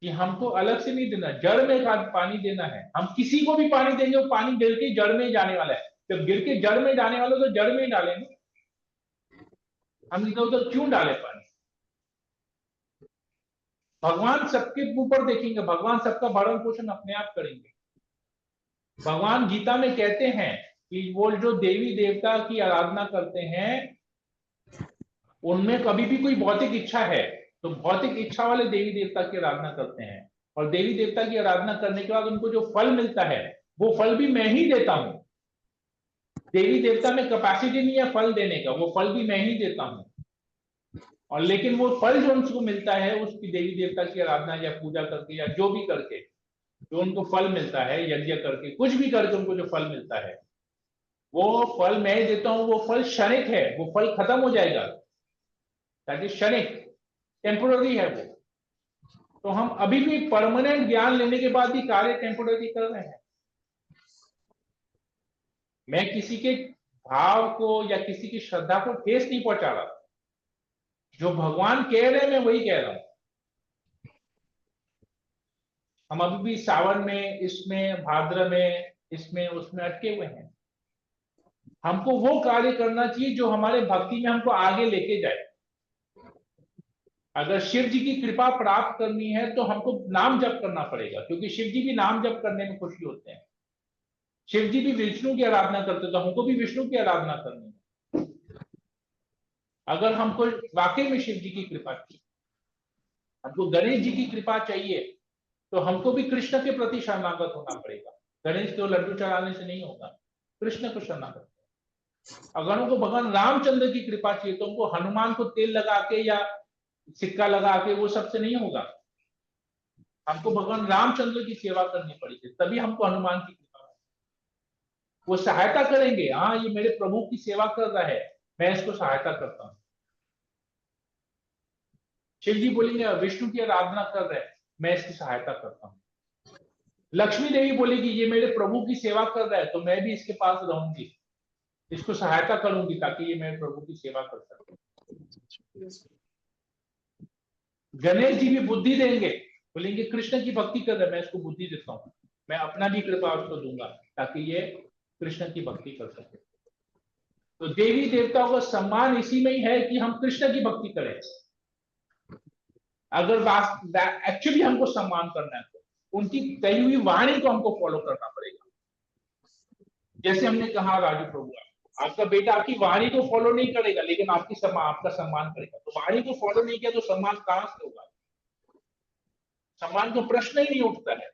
कि हमको अलग से नहीं देना, जड़ में पानी देना है। हम किसी को भी पानी देंगे वो पानी गिर के जड़ में ही जाने वाला है। जब गिर के जड़ में जाने वाला तो जड़ में ही डालेंगे, हम इधर उधर क्यों डाले पानी। भगवान सबके ऊपर देखेंगे, भगवान सबका भरण पोषण अपने आप करेंगे। भगवान गीता में कहते हैं कि वो जो देवी देवता की आराधना करते हैं उनमें कभी भी कोई भौतिक इच्छा है तो भौतिक इच्छा वाले देवी देवता की आराधना करते हैं, और देवी देवता की आराधना करने के बाद उनको जो फल मिलता है वो फल भी मैं ही देता हूं। देवी देवता में कैपेसिटी नहीं है फल देने का, वो फल भी मैं ही देता हूं। और लेकिन वो फल जो उनको मिलता है उसकी देवी देवता की आराधना या पूजा करके या जो भी करके जो उनको फल मिलता है, यज्ञ करके कुछ भी करके उनको जो फल मिलता है वो फल मैं ही देता हूं। वो फल क्षणिक है, वो फल खत्म हो जाएगा, दैट इज क्षणिक, टेम्पोररी है वो। तो हम अभी भी परमानेंट ज्ञान लेने के बाद भी कार्य टेम्पोररी कर रहे हैं। मैं किसी के भाव को या किसी की श्रद्धा को ठेस नहीं पहुंचा रहा। जो भगवान कह रहे हैं मैं वही कह रहा हूं। हम अभी भी सावन में, इसमें भाद्र में, इसमें उसमें अटके हुए हैं। हमको वो कार्य करना चाहिए जो हमारे भक्ति में हमको आगे लेके जाए। अगर शिव जी की कृपा प्राप्त करनी है तो हमको नाम जप करना पड़ेगा, क्योंकि शिव जी भी नाम जप करने में खुशी होते हैं। शिव जी भी विष्णु की आराधना करते तो हमको भी विष्णु की आराधना करनी है। अगर हमको वाकई में शिव जी की कृपा चाहिए, हमको गणेश जी की कृपा चाहिए, तो हमको भी कृष्ण के प्रति शरणागत होना पड़ेगा। गणेश को लड्डू चढ़ाने से नहीं होगा, कृष्ण को शरणागत। अगर हमको भगवान रामचंद्र की कृपा चाहिए तो हमको हनुमान को तेल लगा के या सिक्का लगा के वो सबसे नहीं होगा। हमको भगवान रामचंद्र की सेवा करनी पड़ेगी, तभी हमको हनुमान की कृपा होगी। वो सहायता करेंगे, हाँ ये मेरे प्रभु की सेवा कर रहा है, मैं इसको सहायता करता हूं। शिव जी बोलेंगे विष्णु की आराधना कर रहे हैं, मैं इसकी सहायता करता हूँ। लक्ष्मी देवी बोलेगी ये मेरे प्रभु की सेवा कर रहा है तो मैं भी इसके पास रहूंगी, इसको सहायता करूंगी ताकि ये मेरे प्रभु की सेवा कर सके। गणेश जी भी बुद्धि देंगे, बोलेंगे कृष्ण की भक्ति कर रहे हैं, मैं इसको बुद्धि देता हूँ, मैं अपना भी कृपा उसको दूंगा ताकि ये कृष्ण की भक्ति कर सके। तो देवी देवताओं का सम्मान इसी में ही है कि हम कृष्ण की भक्ति करें। अगर एक्चुअली हमको सम्मान करना है तो उनकी कही हुई वाणी को हमको फॉलो करना पड़ेगा। जैसे हमने कहा राजू प्रभु, आपका बेटा आपकी वाणी को फॉलो नहीं करेगा लेकिन आपका सम्मान करेगा। तो वाणी को फॉलो नहीं किया तो सम्मान कहां से होगा? सम्मान का प्रश्न ही नहीं उठता है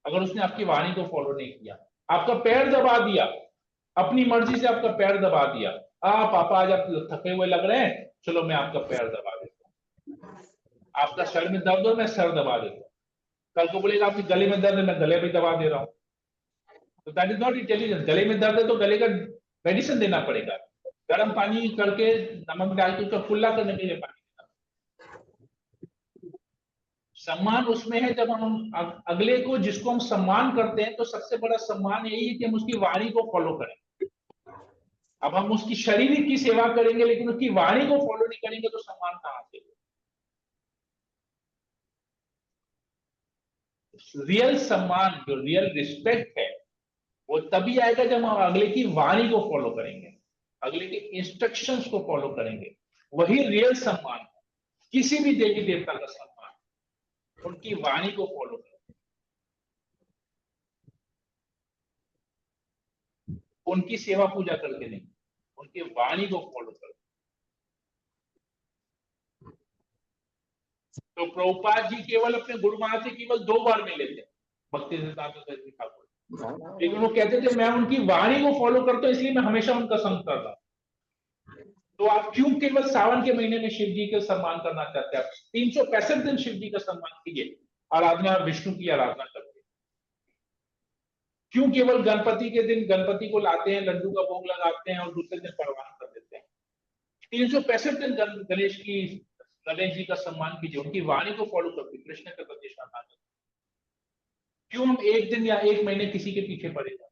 अगर उसने आपकी वाणी को फॉलो नहीं किया। आपका पैर दबा दिया, अपनी मर्जी से आपका पैर दबा दिया, पापा आज आप थके हुए लग रहे हैं, चलो मैं आपका पैर दबा देता हूँ। आपका सर में दर्द हो, मैं सर दबा देता हूँ। कल को बोलेगा आपके गले में दर्द है, मैं गले भी दबा दे रहा हूँ। तो दैट इज नॉट इंटेलिजेंस। गले में दर्द है तो गले का मेडिसिन देना पड़ेगा, गर्म पानी करके नमक डाल के उसका कुल्ला करने के लिए पानी देना। सम्मान उसमें है जब हम अगले को, जिसको हम सम्मान करते हैं, तो सबसे बड़ा सम्मान यही है कि हम उसकी वाणी को फॉलो करें। अब हम उसकी शारीरिक की सेवा करेंगे लेकिन उसकी वाणी को फॉलो नहीं करेंगे तो सम्मान कहां से? रियल सम्मान, जो रियल रिस्पेक्ट है, वो तभी आएगा जब हम अगले की वाणी को फॉलो करेंगे, अगले के इंस्ट्रक्शंस को फॉलो करेंगे। वही रियल सम्मान है। किसी भी देवी देवता का सम्मान उनकी वाणी को फॉलो करें, उनकी सेवा पूजा करके नहीं, उनकी वाणी को फॉलो करें। तो प्रभुपाद जी केवल अपने गुरु महाराज से केवल 2 बार मिले थे, भक्ति सिद्धांत सरस्वती ठाकुर, लेकिन वो कहते थे मैं उनकी वाणी को फॉलो करता हूं इसलिए मैं हमेशा उनका संग कर रहा हूं। तो आप क्यों केवल सावन के महीने में शिव जी का सम्मान करना चाहते हैं? आप 365 दिन शिव जी का सम्मान कीजिए, आराधना विष्णु की आराधना करते। क्यों केवल गणपति के दिन गणपति को लाते हैं, लड्डू का भोग लगाते हैं और दूसरे दिन परवान कर देते हैं? 365 दिन गणेश जी का सम्मान कीजिए, उनकी वाणी को फॉलो करके कृष्ण के प्रति श्रद्धा करते। क्यों हम एक दिन या एक महीने किसी के पीछे पड़ेगा?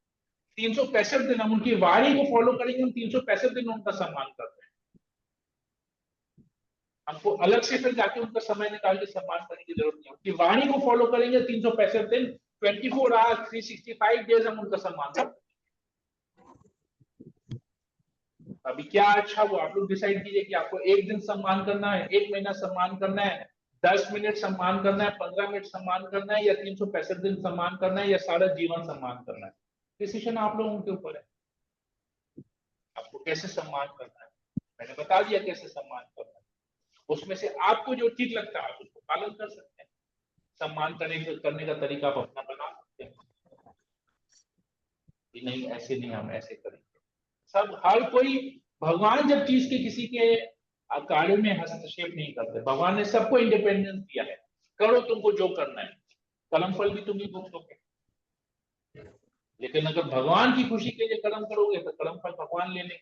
365 दिन हम उनकी वाणी को फॉलो करेंगे, हम 365 दिन उनका सम्मान करते हैं। हमको अलग से फिर जाके उनका समय निकाल के सम्मान करने की जरूरत नहीं है। उनकी वाणी को फॉलो करेंगे 365 दिन, 24 आवर्स 365 डेज हम उनका सम्मान करते हैं। अभी क्या अच्छा वो आप लोग डिसाइड कीजिए कि आपको एक दिन सम्मान करना है, एक महीना सम्मान करना है, 10 मिनट सम्मान करना है, 15 मिनट सम्मान करना है, या 365 दिन सम्मान करना है, या सारा जीवन सम्मान करना है। डिसीजन आप लोगों के ऊपर है, आपको कैसे सम्मान करना है। मैंने बता दिया कैसे सम्मान करना है, उसमें से आपको जो ठीक लगता है आप उसको पालन कर सकते हैं। सम्मान करने का तरीका आप अपना बना सकते हैं कि नहीं ऐसे नहीं, हम ऐसे करेंगे। सब हर कोई, भगवान जब चीज के किसी के कार्य में हस्तक्षेप नहीं करते। भगवान ने सबको इंडिपेंडेंस दिया है, करो तुमको जो करना है, कर्म फल भी तुम ही भुगतोगे। लेकिन अगर भगवान की खुशी के लिए कर्म करोगे तो कर्म फल भगवान ले लेंगे,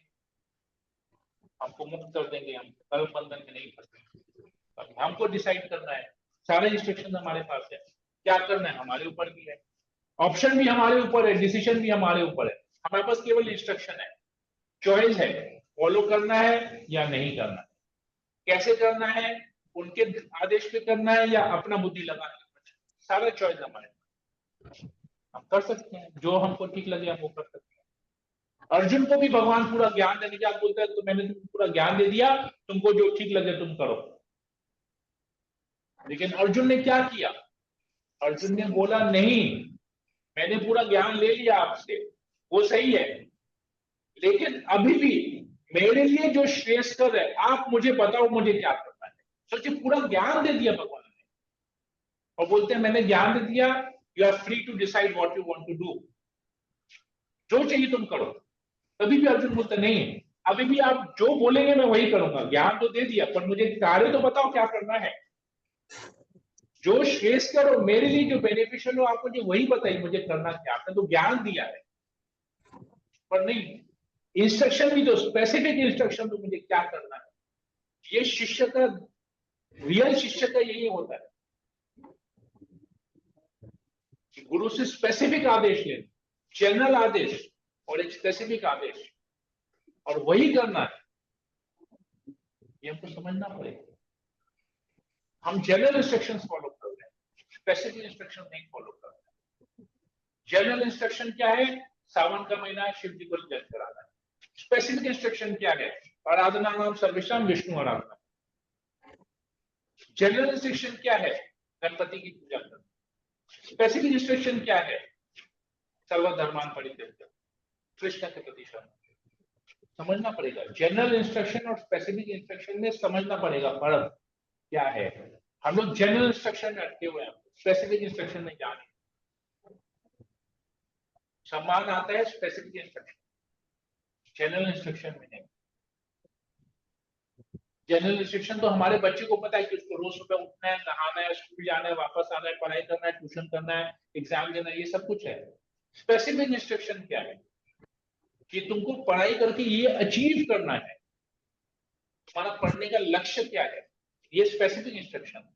हमको मुक्त कर देंगे, हम कर्म बंधन में नहीं फंसेंगे। हमको डिसाइड करना है, सारे इंस्ट्रक्शन हमारे पास है, क्या करना है हमारे ऊपर भी है, ऑप्शन भी हमारे ऊपर है, डिसीजन भी हमारे ऊपर है। हमारे पास केवल इंस्ट्रक्शन है, चॉइस है, फॉलो करना है या नहीं करना है, कैसे करना है, उनके आदेश पे करना है या अपना बुद्धि लगाना है। सारा चॉइस हमारे पास, हम कर सकते हैं, जो हमको ठीक लगे हम वो कर सकते हैं। अर्जुन को भी भगवान पूरा ज्ञान देने के बाद बोलता है तो मैंने तुमको पूरा ज्ञान दे दिया, तुमको जो ठीक लगे तुम करो। लेकिन अर्जुन ने क्या किया? अर्जुन ने बोला नहीं, मैंने पूरा ज्ञान ले लिया आपसे, वो सही है, लेकिन अभी भी मेरे लिए जो श्रेष्ठकर है आप मुझे बताओ मुझे क्या करना है। सोचिए, पूरा ज्ञान दे दिया भगवान ने, और बोलते हैं मैंने ज्ञान दे दिया, you are free to decide what you want to do, जो चाहिए तुम करो। तभी भी अर्जुन बोलते नहीं, अभी भी आप जो बोलेंगे मैं वही करूंगा, ज्ञान तो दे दिया पर मुझे कार्य तो बताओ क्या करना है। जो श्रेष्ठ करो, मेरे लिए जो बेनिफिशियल हो आप मुझे वही बताइए, मुझे करना क्या। आपने तो ज्ञान दिया है पर नहीं, इंस्ट्रक्शन भी दो, स्पेसिफिक इंस्ट्रक्शन दो मुझे क्या करना है। ये शिष्य का, रियल शिष्य का यही होता है कि गुरु से स्पेसिफिक आदेश लेना, जनरल आदेश और एक स्पेसिफिक आदेश, और वही करना है। ये हमको समझना पड़ेगा। हम जनरल इंस्ट्रक्शंस फॉलो कर रहे हैं, स्पेसिफिक इंस्ट्रक्शन नहीं फॉलो कर रहे हैं। जनरल इंस्ट्रक्शन क्या है? सावन का महीना है, शिव जी को जल कराना है। स्पेसिफिक इंस्ट्रक्शन क्या है? आराधना नाम सर्वेशाम विष्णु आराधना। जनरल इंस्ट्रक्शन क्या है? गणपति की पूजा करना। स्पेसिफिक इंस्ट्रक्शन क्या है? सर्वधर्मान परित्यज्य, कृष्ण के प्रति शरण। समझना पड़ेगा जनरल इंस्ट्रक्शन और स्पेसिफिक इंस्ट्रक्शन में, समझना पड़ेगा फर्क क्या है। हम लोग जनरल इंस्ट्रक्शन में अटके हुए हैं, स्पेसिफिक इंस्ट्रक्शन में जाने। सम्मान आता है स्पेसिफिक इंस्ट्रक्शन, जनरल इंस्ट्रक्शन में नहीं। जनरल इंस्ट्रक्शन तो हमारे बच्चे को पता है कि उसको रोज सुबह उठना है, नहाना है, स्कूल जाना है, वापस आना है, पढ़ाई करना है, ट्यूशन करना है, एग्जाम देना है, ये सब कुछ है। स्पेसिफिक इंस्ट्रक्शन क्या है? कि तुमको पढ़ाई करके ये अचीव करना है, तुम्हारा पढ़ने का लक्ष्य क्या है, ये स्पेसिफिक इंस्ट्रक्शन।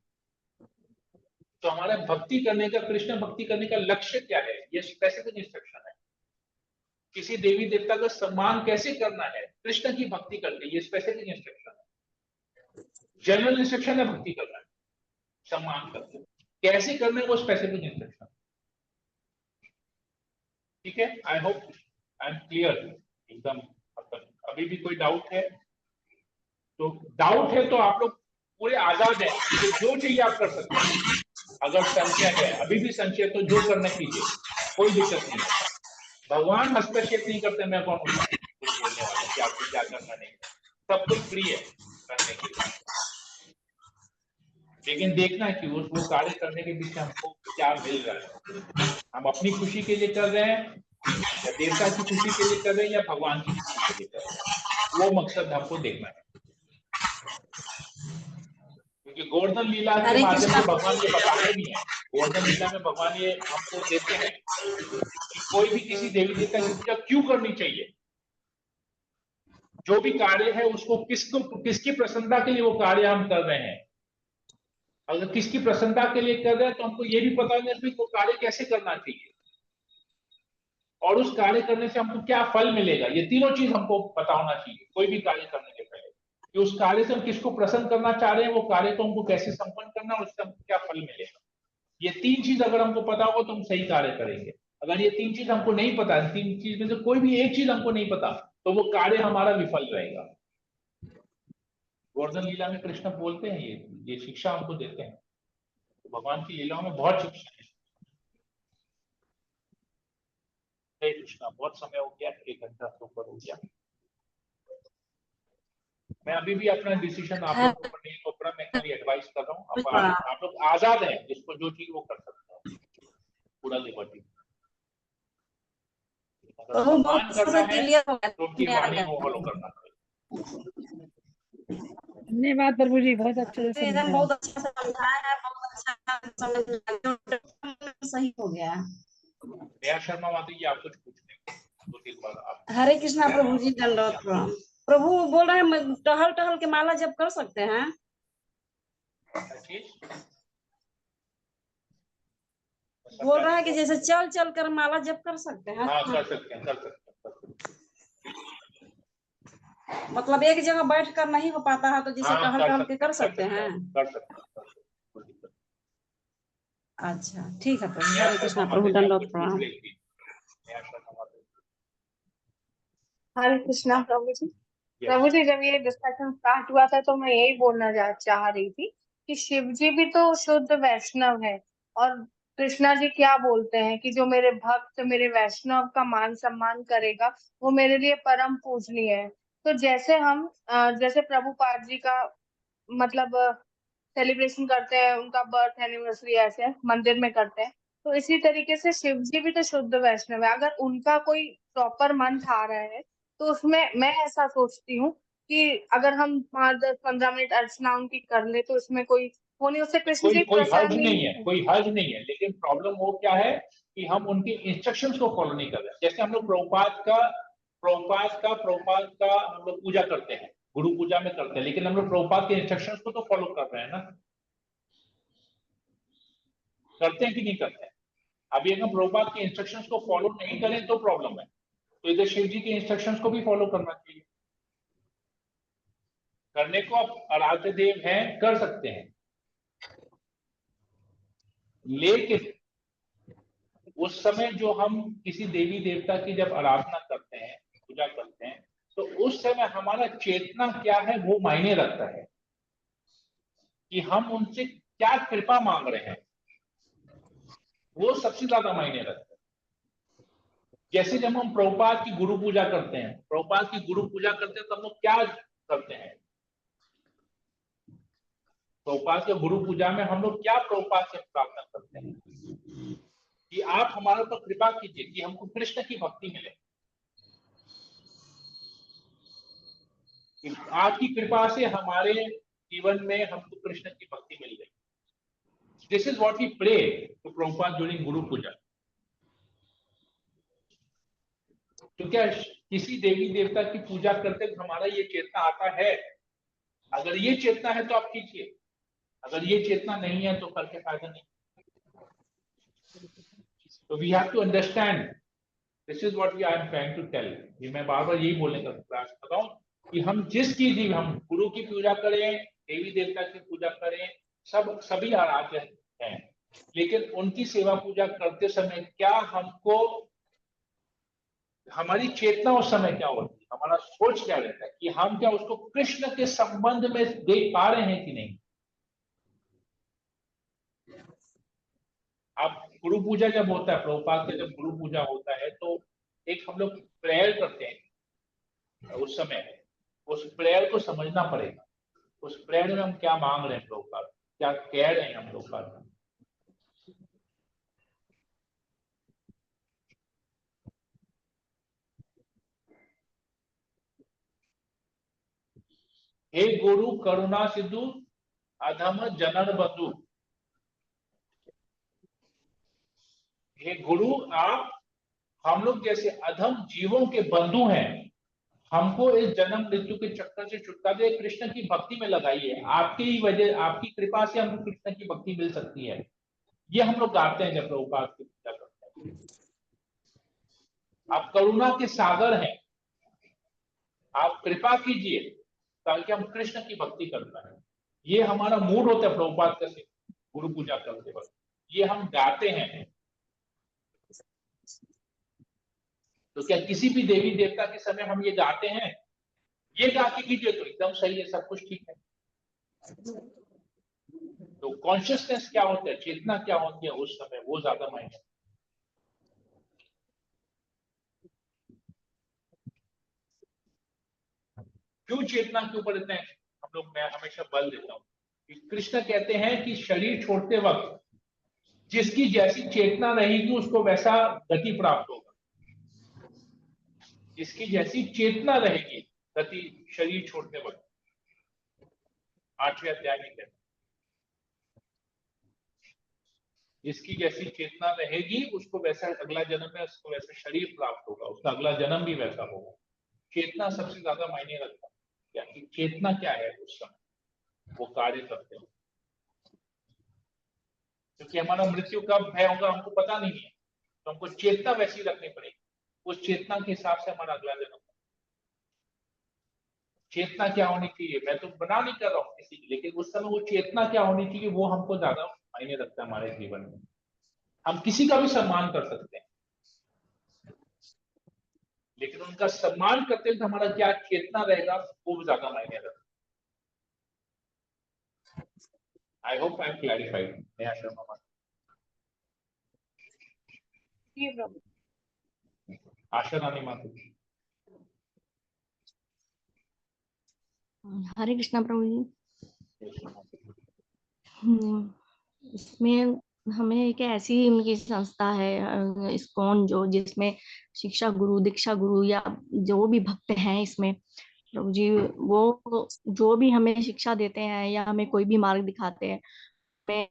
तो हमारा भक्ति करने का, कृष्ण भक्ति करने का लक्ष्य क्या है, ये स्पेसिफिक इंस्ट्रक्शन है। किसी देवी देवता का सम्मान कैसे करना है कृष्ण की भक्ति करके, ये स्पेसिफिक इंस्ट्रक्शन है। जनरल इंस्ट्रक्शन है भक्ति करना है, सम्मान करके कैसे करना है वो स्पेसिफिक इंस्ट्रक्शन। ठीक है, I hope I M clear एकदम। अभी भी कोई डाउट है तो, डाउट है तो आप लोग पूरे आजाद है, तो जो चाहिए आप कर सकते हैं। अगर संशय है, अभी भी संशय, तो जो करना कीजिए, कोई दिक्कत नहीं है। भगवान हस्तक्षेप नहीं करते, मैं कौन हूं कुछ बोलने वाला कि आपको क्या करना नहीं। सब कुछ फ्री है करने के लिए, लेकिन देखना है कि वो कार्य करने के पीछे हमको क्या मिल रहा है। हम अपनी खुशी के लिए कर रहे हैं या देवता की खुशी के लिए कर रहे हैं या भगवान की खुशी के लिए कर रहे हैं, वो मकसद हमको देखना है। क्योंकि गोवर्धन लीला के हरे माध्यम कृष्णा से भगवान ये बताते भी हैं, गोवर्धन लीला में भगवान ये हमको देते हैं कि कोई भी किसी देवी देवता की पूजा क्यों करनी चाहिए, जो भी कार्य है उसको किसकी प्रसन्नता के लिए वो कार्य हम कर रहे हैं। अगर किसकी प्रसन्नता के लिए कर रहे हैं तो हमको ये भी पता होना चाहिए वो कार्य कैसे करना चाहिए और उस कार्य करने से हमको क्या फल मिलेगा। ये तीनों चीज हमको पता होना चाहिए कोई भी कार्य करने के पहले, कि उस कार्य से हम किसको प्रसन्न करना चाह रहे हैं, वो कार्य को हमको कैसे संपन्न करना और उससे हमको क्या फल मिलेगा। ये तीन चीज अगर हमको पता होगा तो हम सही कार्य करेंगे। अगर ये तीन चीज हमको नहीं पता, तीन चीज में से कोई भी एक चीज हमको नहीं पता, तो वो कार्य हमारा विफल रहेगा। गोवर्धन लीला में कृष्ण बोलते हैं, ये शिक्षा हमको देते हैं। तो भगवान की लीलाओं में बहुत शिक्षा है। हरे कृष्णा, बहुत समय हो गया, 1 घंटा से ऊपर हो गया। मैं अभी भी अपना डिसीजन आप लोग के ऊपर नहीं थोप रहा, मैं खाली एडवाइस कर रहा हूँ। अब आप लोग आजाद हैं, जिसको जो चीज वो कर सकते हैं, पूरा लिबर्टी। अगर प्रभु सम्मान बहुत करना समय है क्लियर हो तो उनकी गया वाणी को फॉलो करना पड़ेगा। धन्यवाद प्रभु जी, बहुत अच्छे से एकदम समझाया। बहुत अच्छा से समझाया है, बहुत अच्छा समझ में सही हो गया। नेहा शर्मा माता जी, आप कुछ पूछने 2-3 बार आप। हरे कृष्णा प्रभु जी, दंडवत प्रणाम। प्रभु बोल रहे हैं टहल टहल के माला जप कर सकते हैं? बोल रहा है कि जैसे चल चल कर माला जप कर सकते हैं? हाँ, कर सकते हैं, कर सकते हैं, कर सकते हैं। मतलब एक जगह बैठ कर नहीं हो पाता है तो जैसे हाँ, टहल टहल के कर सकते हैं? कर सकते हैं, कर सकते हैं, कोई दिक्कत अच्छा ठीक है प्रभु। नहीं। हरे कृष्णा शर्मा प्रभु, माता जी, आप दंडवत कुछ पूछ प्रणाम। रही थी। नेहा शर्मा माता जी। हरे कृष्णा प्रभु जी। Yes. प्रभु जी, जब ये डिस्कशन स्टार्ट हुआ था तो मैं यही बोलना चाह रही थी कि शिव जी भी तो शुद्ध वैष्णव है, और कृष्णा जी क्या बोलते हैं कि जो मेरे भक्त मेरे वैष्णव का मान सम्मान करेगा वो मेरे लिए परम पूजनीय है। तो जैसे हम जैसे प्रभुपाद जी का मतलब सेलिब्रेशन करते हैं, उनका बर्थ एनिवर्सरी ऐसे मंदिर में करते हैं, तो इसी तरीके से शिव जी भी तो शुद्ध वैष्णव है। अगर उनका कोई प्रॉपर मंथ आ रहा है तो उसमें मैं ऐसा सोचती हूँ कि अगर हम 5, 10, 15 मिनट अर्चना उनकी कर ले तो उसमें कोई वो नहीं, उससे कृष्ण कोई जी कोई हर्ज प्रसन्न नहीं ही है, है। कोई हर्ज नहीं है, लेकिन प्रॉब्लम वो क्या है कि हम उनके इंस्ट्रक्शंस को फॉलो नहीं कर रहे। जैसे हम लोग प्रभुपाद का हम लोग पूजा करते हैं, गुरु पूजा में करते हैं, लेकिन हम लोग प्रभुपाद के इंस्ट्रक्शंस को तो फॉलो कर रहे हैं ना, करते हैं कि नहीं करते हैं। अभी अगर हम प्रभुपाद के इंस्ट्रक्शंस को फॉलो नहीं करें तो प्रॉब्लम है। तो इधर शिव जी के इंस्ट्रक्शंस को भी फॉलो करना चाहिए। करने को आप आराध्य देव हैं, कर सकते हैं, लेकिन उस समय जो हम किसी देवी देवता की जब आराधना करते हैं, पूजा करते हैं, तो उस समय हमारा चेतना क्या है वो मायने रखता है कि हम उनसे क्या कृपा मांग रहे हैं, वो सबसे ज्यादा मायने रखता है। जैसे जब हम प्रभुपाद की गुरु पूजा करते हैं, प्रभुपाद की गुरु पूजा करते हैं तो हम लोग क्या करते हैं, प्रभुपाद के गुरु पूजा में हम लोग क्या प्रभुपाद से प्रार्थना करते हैं कि आप हमारे ऊपर कृपा कीजिए कि हमको कृष्ण की भक्ति मिले, आपकी कृपा से हमारे जीवन में हमको कृष्ण की भक्ति मिल गई। This is what we pray to Prabhupada during guru puja. तो क्या किसी देवी देवता की पूजा करते वक्त हमारा ये चेतना आता है? अगर ये चेतना है तो आप कीजिए, अगर ये चेतना नहीं है तो करके फायदा नहीं। तो we have to understand, this is what we I am trying to tell. मैं बार बार यही बोलने का प्रयास कर रहा हूँ कि हम जिस चीज भी, हम गुरु की पूजा करें, देवी देवता की पूजा करें, सभी आराध्य हैं, लेकिन उनकी सेवा पूजा करते समय क्या हमको, हमारी चेतना उस समय क्या होती है, हमारा सोच क्या रहता है कि हम क्या उसको कृष्ण के संबंध में देख पा रहे हैं कि नहीं। अब गुरु पूजा जब होता है, प्रभुपाद का जब गुरु पूजा होता है तो एक हम लोग प्रेयर करते हैं। उस समय उस प्रेयर को समझना पड़ेगा, उस प्रेयर में हम क्या मांग रहे हैं प्रभुपाद, क्या कह रहे हैं हम लोग बात। हे गुरु करुणा सिंधु अधम जनन बंधु। हे गुरु, आप हम लोग जैसे अधम जीवों के बंधु हैं, हमको इस जन्म मृत्यु के चक्कर से छुटकारा दे, कृष्ण की भक्ति में लगाइए। आपकी ही वजह, आपकी कृपा से हमको कृष्ण की भक्ति मिल सकती है। ये हम लोग गाते हैं जब प्रभुपाद की पूजा करते हैं। आप करुणा के सागर हैं, आप कृपा कीजिए ताकि हम कृष्ण की भक्ति कर पाए। ये हमारा मूड होता है प्रभुपाद का गुरु पूजा करते वक्त, ये हम गाते हैं। तो क्या किसी भी देवी देवता के समय हम ये गाते हैं? ये गा के कीजिए तो एकदम सही है, सब कुछ ठीक है। तो कॉन्शियसनेस क्या होता है, चेतना क्या होती है उस समय, वो ज्यादा मायने। क्यों चेतना के ऊपर इतने हम लोग, मैं हमेशा बल देता हूँ कि कृष्ण कहते हैं कि शरीर छोड़ते वक्त जिसकी जैसी चेतना रहेगी उसको वैसा गति प्राप्त होगा। जिसकी जैसी चेतना रहेगी गति शरीर छोड़ते वक्त, 8वें अध्याय में कहते हैं जिसकी जैसी चेतना रहेगी उसको वैसा अगला जन्म में उसको वैसा शरीर प्राप्त होगा, उसका अगला जन्म भी वैसा होगा। चेतना सबसे ज्यादा मायने रखता है। क्या कि चेतना क्या है उस समय वो कार्य करते हो, क्योंकि हमारा मृत्यु कब भय होगा हमको पता नहीं है, तो हमको चेतना वैसी रखनी पड़ेगी। उस चेतना के हिसाब से हमारा अगला जन्म। चेतना क्या होनी चाहिए, मैं तो बना नहीं कर रहा हूँ किसी की, लेकिन उस समय वो चेतना क्या होनी चाहिए वो हमको ज्यादा मायने रखता है हमारे जीवन में। हम किसी का भी सम्मान कर सकते हैं, लेकिन उनका सम्मान करते हुए हमारा क्या चेतना रहेगा वो ज्यादा मायने रखता है। I hope I am clarified. Neha Sharma, ji प्रभु। आशा रानी माता। हरे कृष्णा प्रभु जी। इसमें हमें एक ऐसी उनकी संस्था है इस्कॉन, जो जिसमें शिक्षा गुरु, दीक्षा गुरु या जो भी भक्त हैं इसमें प्रभु जी, वो जो भी हमें शिक्षा देते हैं या हमें कोई भी मार्ग दिखाते हैं, हमें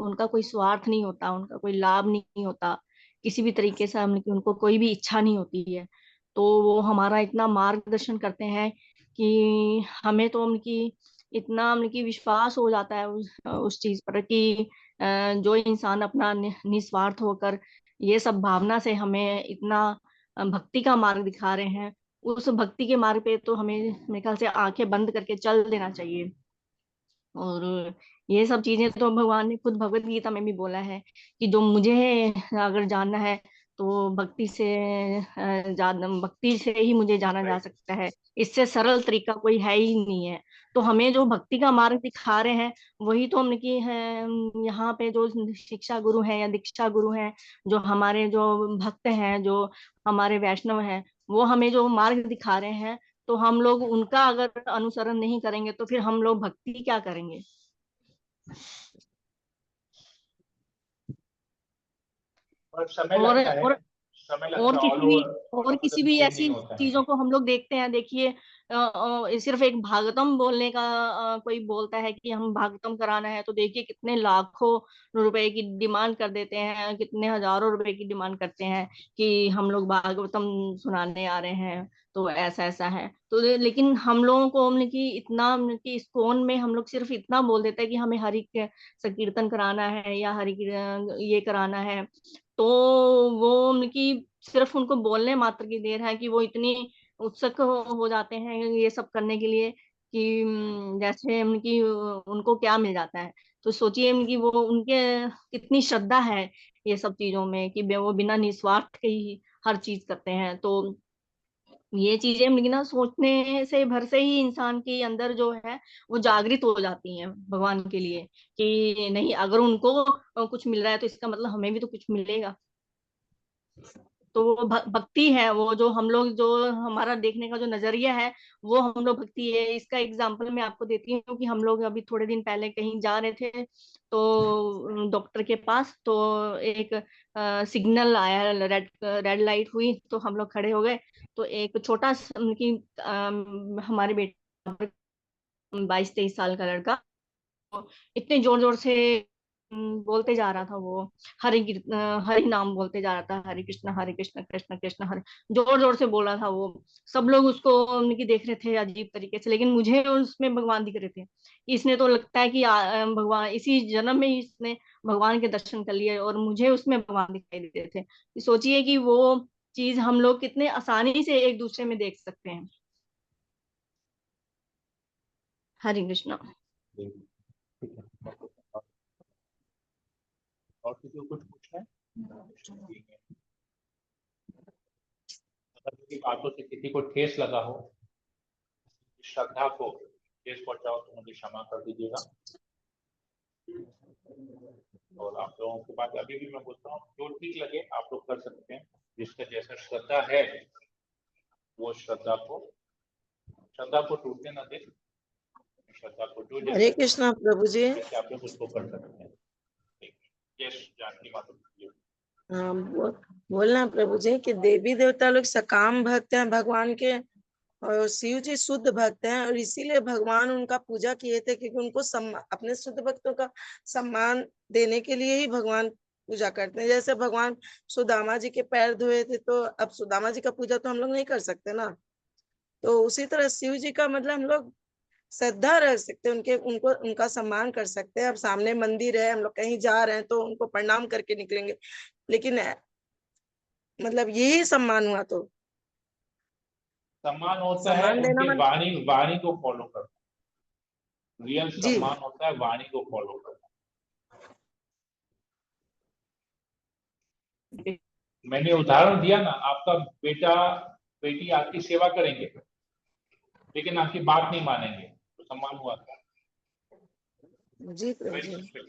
उनका कोई स्वार्थ नहीं होता, उनका कोई लाभ नहीं होता किसी भी तरीके से, हम उनको कोई भी इच्छा नहीं होती है। तो वो हमारा इतना मार्गदर्शन करते हैं कि हमें तो उनकी इतना उनकी विश्वास हो जाता है उस चीज पर कि जो इंसान अपना निस्वार्थ होकर ये सब भावना से हमें इतना भक्ति का मार्ग दिखा रहे हैं, उस भक्ति के मार्ग पे तो हमें मेरे ख्याल से आंखें बंद करके चल देना चाहिए। और ये सब चीजें तो भगवान ने खुद भगवत गीता में भी बोला है कि जो मुझे अगर जानना है तो भक्ति से ज्यादा, भक्ति से ही मुझे जाना जा सकता है, इससे सरल तरीका कोई है ही नहीं है। तो हमें जो भक्ति का मार्ग दिखा रहे हैं वही तो उनकी है, यहाँ पे जो शिक्षा गुरु हैं या दीक्षा गुरु हैं, जो हमारे जो भक्त हैं, जो हमारे वैष्णव हैं, वो हमें जो मार्ग दिखा रहे हैं, तो हम लोग उनका अगर अनुसरण नहीं करेंगे तो फिर हम लोग भक्ति क्या करेंगे। और समय और लगता है, और समय लगता और है ऑल किसी भी ओवर और किसी भी सेम नहीं ऐसी होता है। चीजों को हम लोग देखते हैं, देखिए सिर्फ एक भागवतम बोलने का कोई बोलता है कि हम भागवतम कराना है, तो देखिए कितने लाखों रुपए की डिमांड कर देते हैं, कितने हजारों रुपए की डिमांड करते हैं कि हम लोग भागवतम सुनाने आ रहे हैं, तो ऐसा ऐसा है। तो लेकिन हम लोगों को मतलब कि इतना मतलब कि इस्कॉन में हम लोग सिर्फ इतना बोल देते हैं कि हमें हरि संकीर्तन कराना है या हरि ये कराना है, तो वो उनकी सिर्फ उनको बोलने मात्र की देर है कि वो इतनी उत्सुक हो जाते हैं ये सब करने के लिए कि जैसे उनकी उनको क्या मिल जाता है। तो सोचिए उनकी वो उनके कितनी श्रद्धा है ये सब चीजों में कि वो बिना निस्वार्थ के ही हर चीज करते हैं। तो ये चीजें मतलब ना सोचने से भर से ही इंसान के अंदर जो है वो जागृत हो जाती हैं भगवान के लिए कि नहीं, अगर उनको कुछ मिल रहा है तो इसका मतलब हमें भी तो कुछ मिलेगा। तो वो भक्ति है, वो जो हम लोग, जो हमारा देखने का जो नजरिया है वो हम लोग भक्ति है। इसका एग्जांपल मैं आपको देती हूँ कि हम लोग अभी थोड़े दिन पहले कहीं जा रहे थे तो डॉक्टर के पास, तो एक सिग्नल आया, रेड रेड लाइट हुई तो हम लोग खड़े हो गए। तो एक छोटा कि हमारे बेटे 22-23 साल का लड़का, तो इतने जोर जोर से बोलते जा रहा था वो, हरि नाम बोलते जा रहा था, हरे कृष्ण कृष्ण कृष्ण हरे, जोर जोर से बोल रहा था वो। सब लोग उसको उनकी देख रहे थे अजीब तरीके से, लेकिन मुझे उसमें भगवान दिख रहे थे। इसने तो लगता है कि भगवान इसी जन्म में ही इसने भगवान के दर्शन कर लिए, और मुझे उसमें भगवान दिखाई दे रहे थे। सोचिए कि वो चीज हम लोग कितने आसानी से एक दूसरे में देख सकते हैं। हरे कृष्णा। ठीक है। और किसी को कुछ पूछना है? ठीक है। अगर मेरी बातों से किसी को ठेस लगा हो, श्रद्धा को ठेस पहुंचाओ, तो मुझे क्षमा कर दीजिएगा। और आप लोगों की बात अभी भी मैं बोलता हूँ, जो ठीक लगे आप लोग कर सकते हैं। जिसका जैसा श्रद्धा है वो श्रद्धा को टूटने ना दे। श्रद्धा को जो हरे जैसे कृष्णा प्रभु जी। जैसे आप लोग उसको कर सकते हैं। यस, जानकी माता जी। हाँ, बोलना प्रभु जी कि देवी देवता लोग सकाम भक्त हैं भगवान के, और शिव जी शुद्ध भक्त हैं, और इसीलिए भगवान उनका पूजा किए थे, क्योंकि उनको अपने शुद्ध भक्तों का सम्मान देने के लिए ही भगवान पूजा करते हैं। जैसे भगवान सुदामा जी के पैर धोए थे, तो अब सुदामा जी का पूजा तो हम लोग नहीं कर सकते ना, तो उसी तरह शिव जी का मतलब हम लोग श्रद्धा रख सकते हैं, उनके उनको उनका सम्मान कर सकते हैं। अब सामने मंदिर है, हम लोग कहीं जा रहे हैं तो उनको प्रणाम करके निकलेंगे, लेकिन मतलब यही सम्मान हुआ। तो सम्मान होता है सम्मान देना उनके मन वाणी को फॉलो करना। रियल जी सम्मान होता है वाणी को फॉलो करना। मैंने उदाहरण दिया ना, आपका बेटा बेटी आपकी सेवा करेंगे लेकिन आपकी बात नहीं मानेंगे, तो सम्मान हुआ था। जी प्रभु वेरी जी। सिंपल।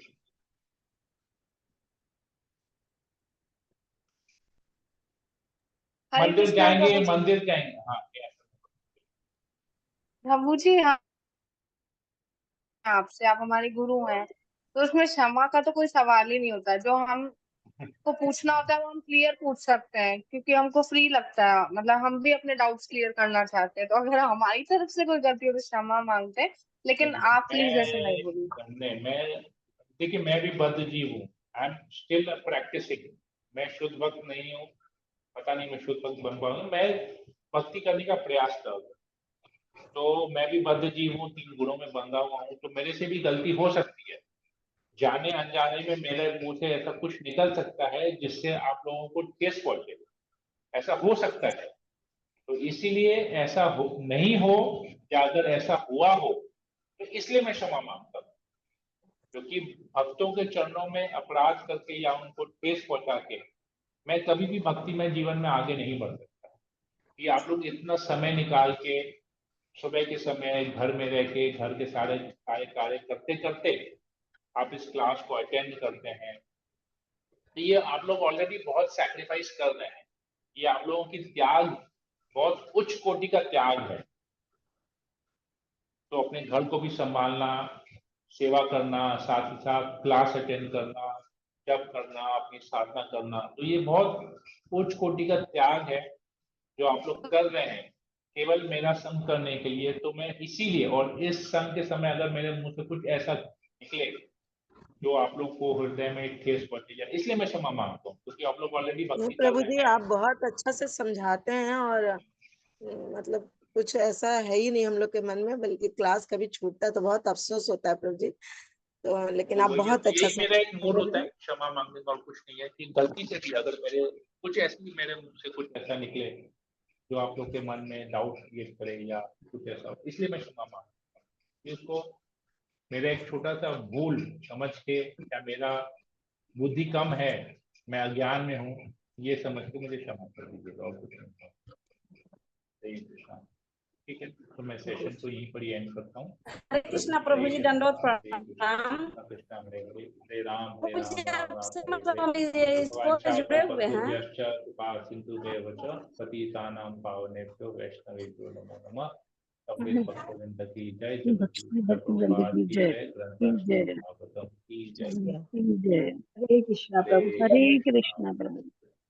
हरे मंदिर कृष्णा जाएंगे, प्रभु जी। मंदिर जाएंगे, हाँ yes। प्रभु जी, आपसे, आप हमारे गुरु हैं, तो उसमें क्षमा का तो कोई सवाल ही नहीं होता है। जो हम को पूछना होता है वो हम क्लियर पूछ सकते हैं, क्योंकि हमको फ्री लगता है, मतलब हम भी अपने डाउट्स क्लियर करना चाहते हैं। तो अगर हमारी तरफ से कोई गलती हो तो क्षमा मांगते हैं, लेकिन आप प्लीज ऐसे नहीं बोलिए। मैं देखिए, मैं भी बद्ध जीव हूँ। I am still practising. मैं शुद्ध भक्त नहीं हूँ, पता नहीं मैं शुद्ध भक्त बन पाऊंगा। मैं भक्ति करने का प्रयास कर रहा हूँ। तो मैं भी बद्ध जीव हूँ, 3 गुणों में बंधा हुआ हूँ, तो मेरे से भी गलती हो सकती है। जाने अनजाने में मेरे मुंह से ऐसा कुछ निकल सकता है जिससे आप लोगों को ठेस पहुंचे, ऐसा हो सकता है। तो इसीलिए ऐसा नहीं हो, या अगर ऐसा हुआ हो तो इसलिए मैं क्षमा मांगता हूँ। क्योंकि भक्तों के चरणों में अपराध करके या उनको ठेस पहुंचा के मैं कभी भी भक्तिमय जीवन में आगे नहीं बढ़ सकता। कि आप लोग इतना समय निकाल के सुबह के समय घर में रह के घर के सारे सारे कार्य करते करते आप इस क्लास को अटेंड करते हैं, तो ये आप लोग ऑलरेडी बहुत सैक्रिफाइस कर रहे हैं। ये आप लोगों की त्याग बहुत उच्च कोटि का त्याग है। तो अपने घर को भी संभालना, सेवा करना, साथ ही साथ क्लास अटेंड करना, जप करना, अपनी साधना करना, तो ये बहुत उच्च कोटि का त्याग है जो आप लोग कर रहे हैं केवल मेरा संग करने के लिए। तो मैं इसीलिए, और इस संग के समय अगर मेरे मुंह से कुछ ऐसा निकले जो आप लोग को हृदय में ठेस पहुंचे जाए, इसलिए मैं क्षमा मांगता हूँ, क्योंकि आप लोग ऑलरेडी नहीं भक्ति कर प्रभु जी, रहे हैं। आप बहुत अच्छा से समझाते हैं, और मतलब कुछ ऐसा है ही नहीं हम लोग के मन में, बल्कि क्लास कभी छूटता है तो बहुत अफसोस होता है प्रभु जी। तो लेकिन आप तो बहुत अच्छा यही मेरा एक समझाते हैं मोड प्रभु होता जी। है, क्षमा मांगने का, और कुछ नहीं है। कि गलती से भी अगर मेरे कुछ ऐसी मेरे मुंह से कुछ ऐसा निकले जो आप लोग के मन में डाउट क्रिएट करे या कुछ ऐसा हो, इसलिए मैं क्षमा मांगता हूँ। इसको मेरा एक छोटा सा भूल समझ के, या मेरा बुद्धि कम है, मैं अज्ञान में हूँ, ये समझ के मुझे क्षमा कर दीजिएगा, और कुछ नहीं। ठीक है, तो मैं सेशन को यहीं पर एंड करता हूँ। हरे कृष्णा प्रभु जी, दंडवत प्रणाम। कृष्णा हरे राम प्रभु जी, राम आपसे हरे मतलब हरे। हम इसको जुड़े हुए हैं। वाञ्छाकल्पतरुभ्यश्च कृपासिन्धुभ्येव च पतितानां पावनेभ्यो वैष्णवेभ्यो नमो नमः। अपने भक्तवृंद की जय, भक्ति प्रभुपाद की की जय, जय, की जय, भागवतम की जय। की जय। हरे कृष्णा प्रभु। हरे कृष्णा प्रभु।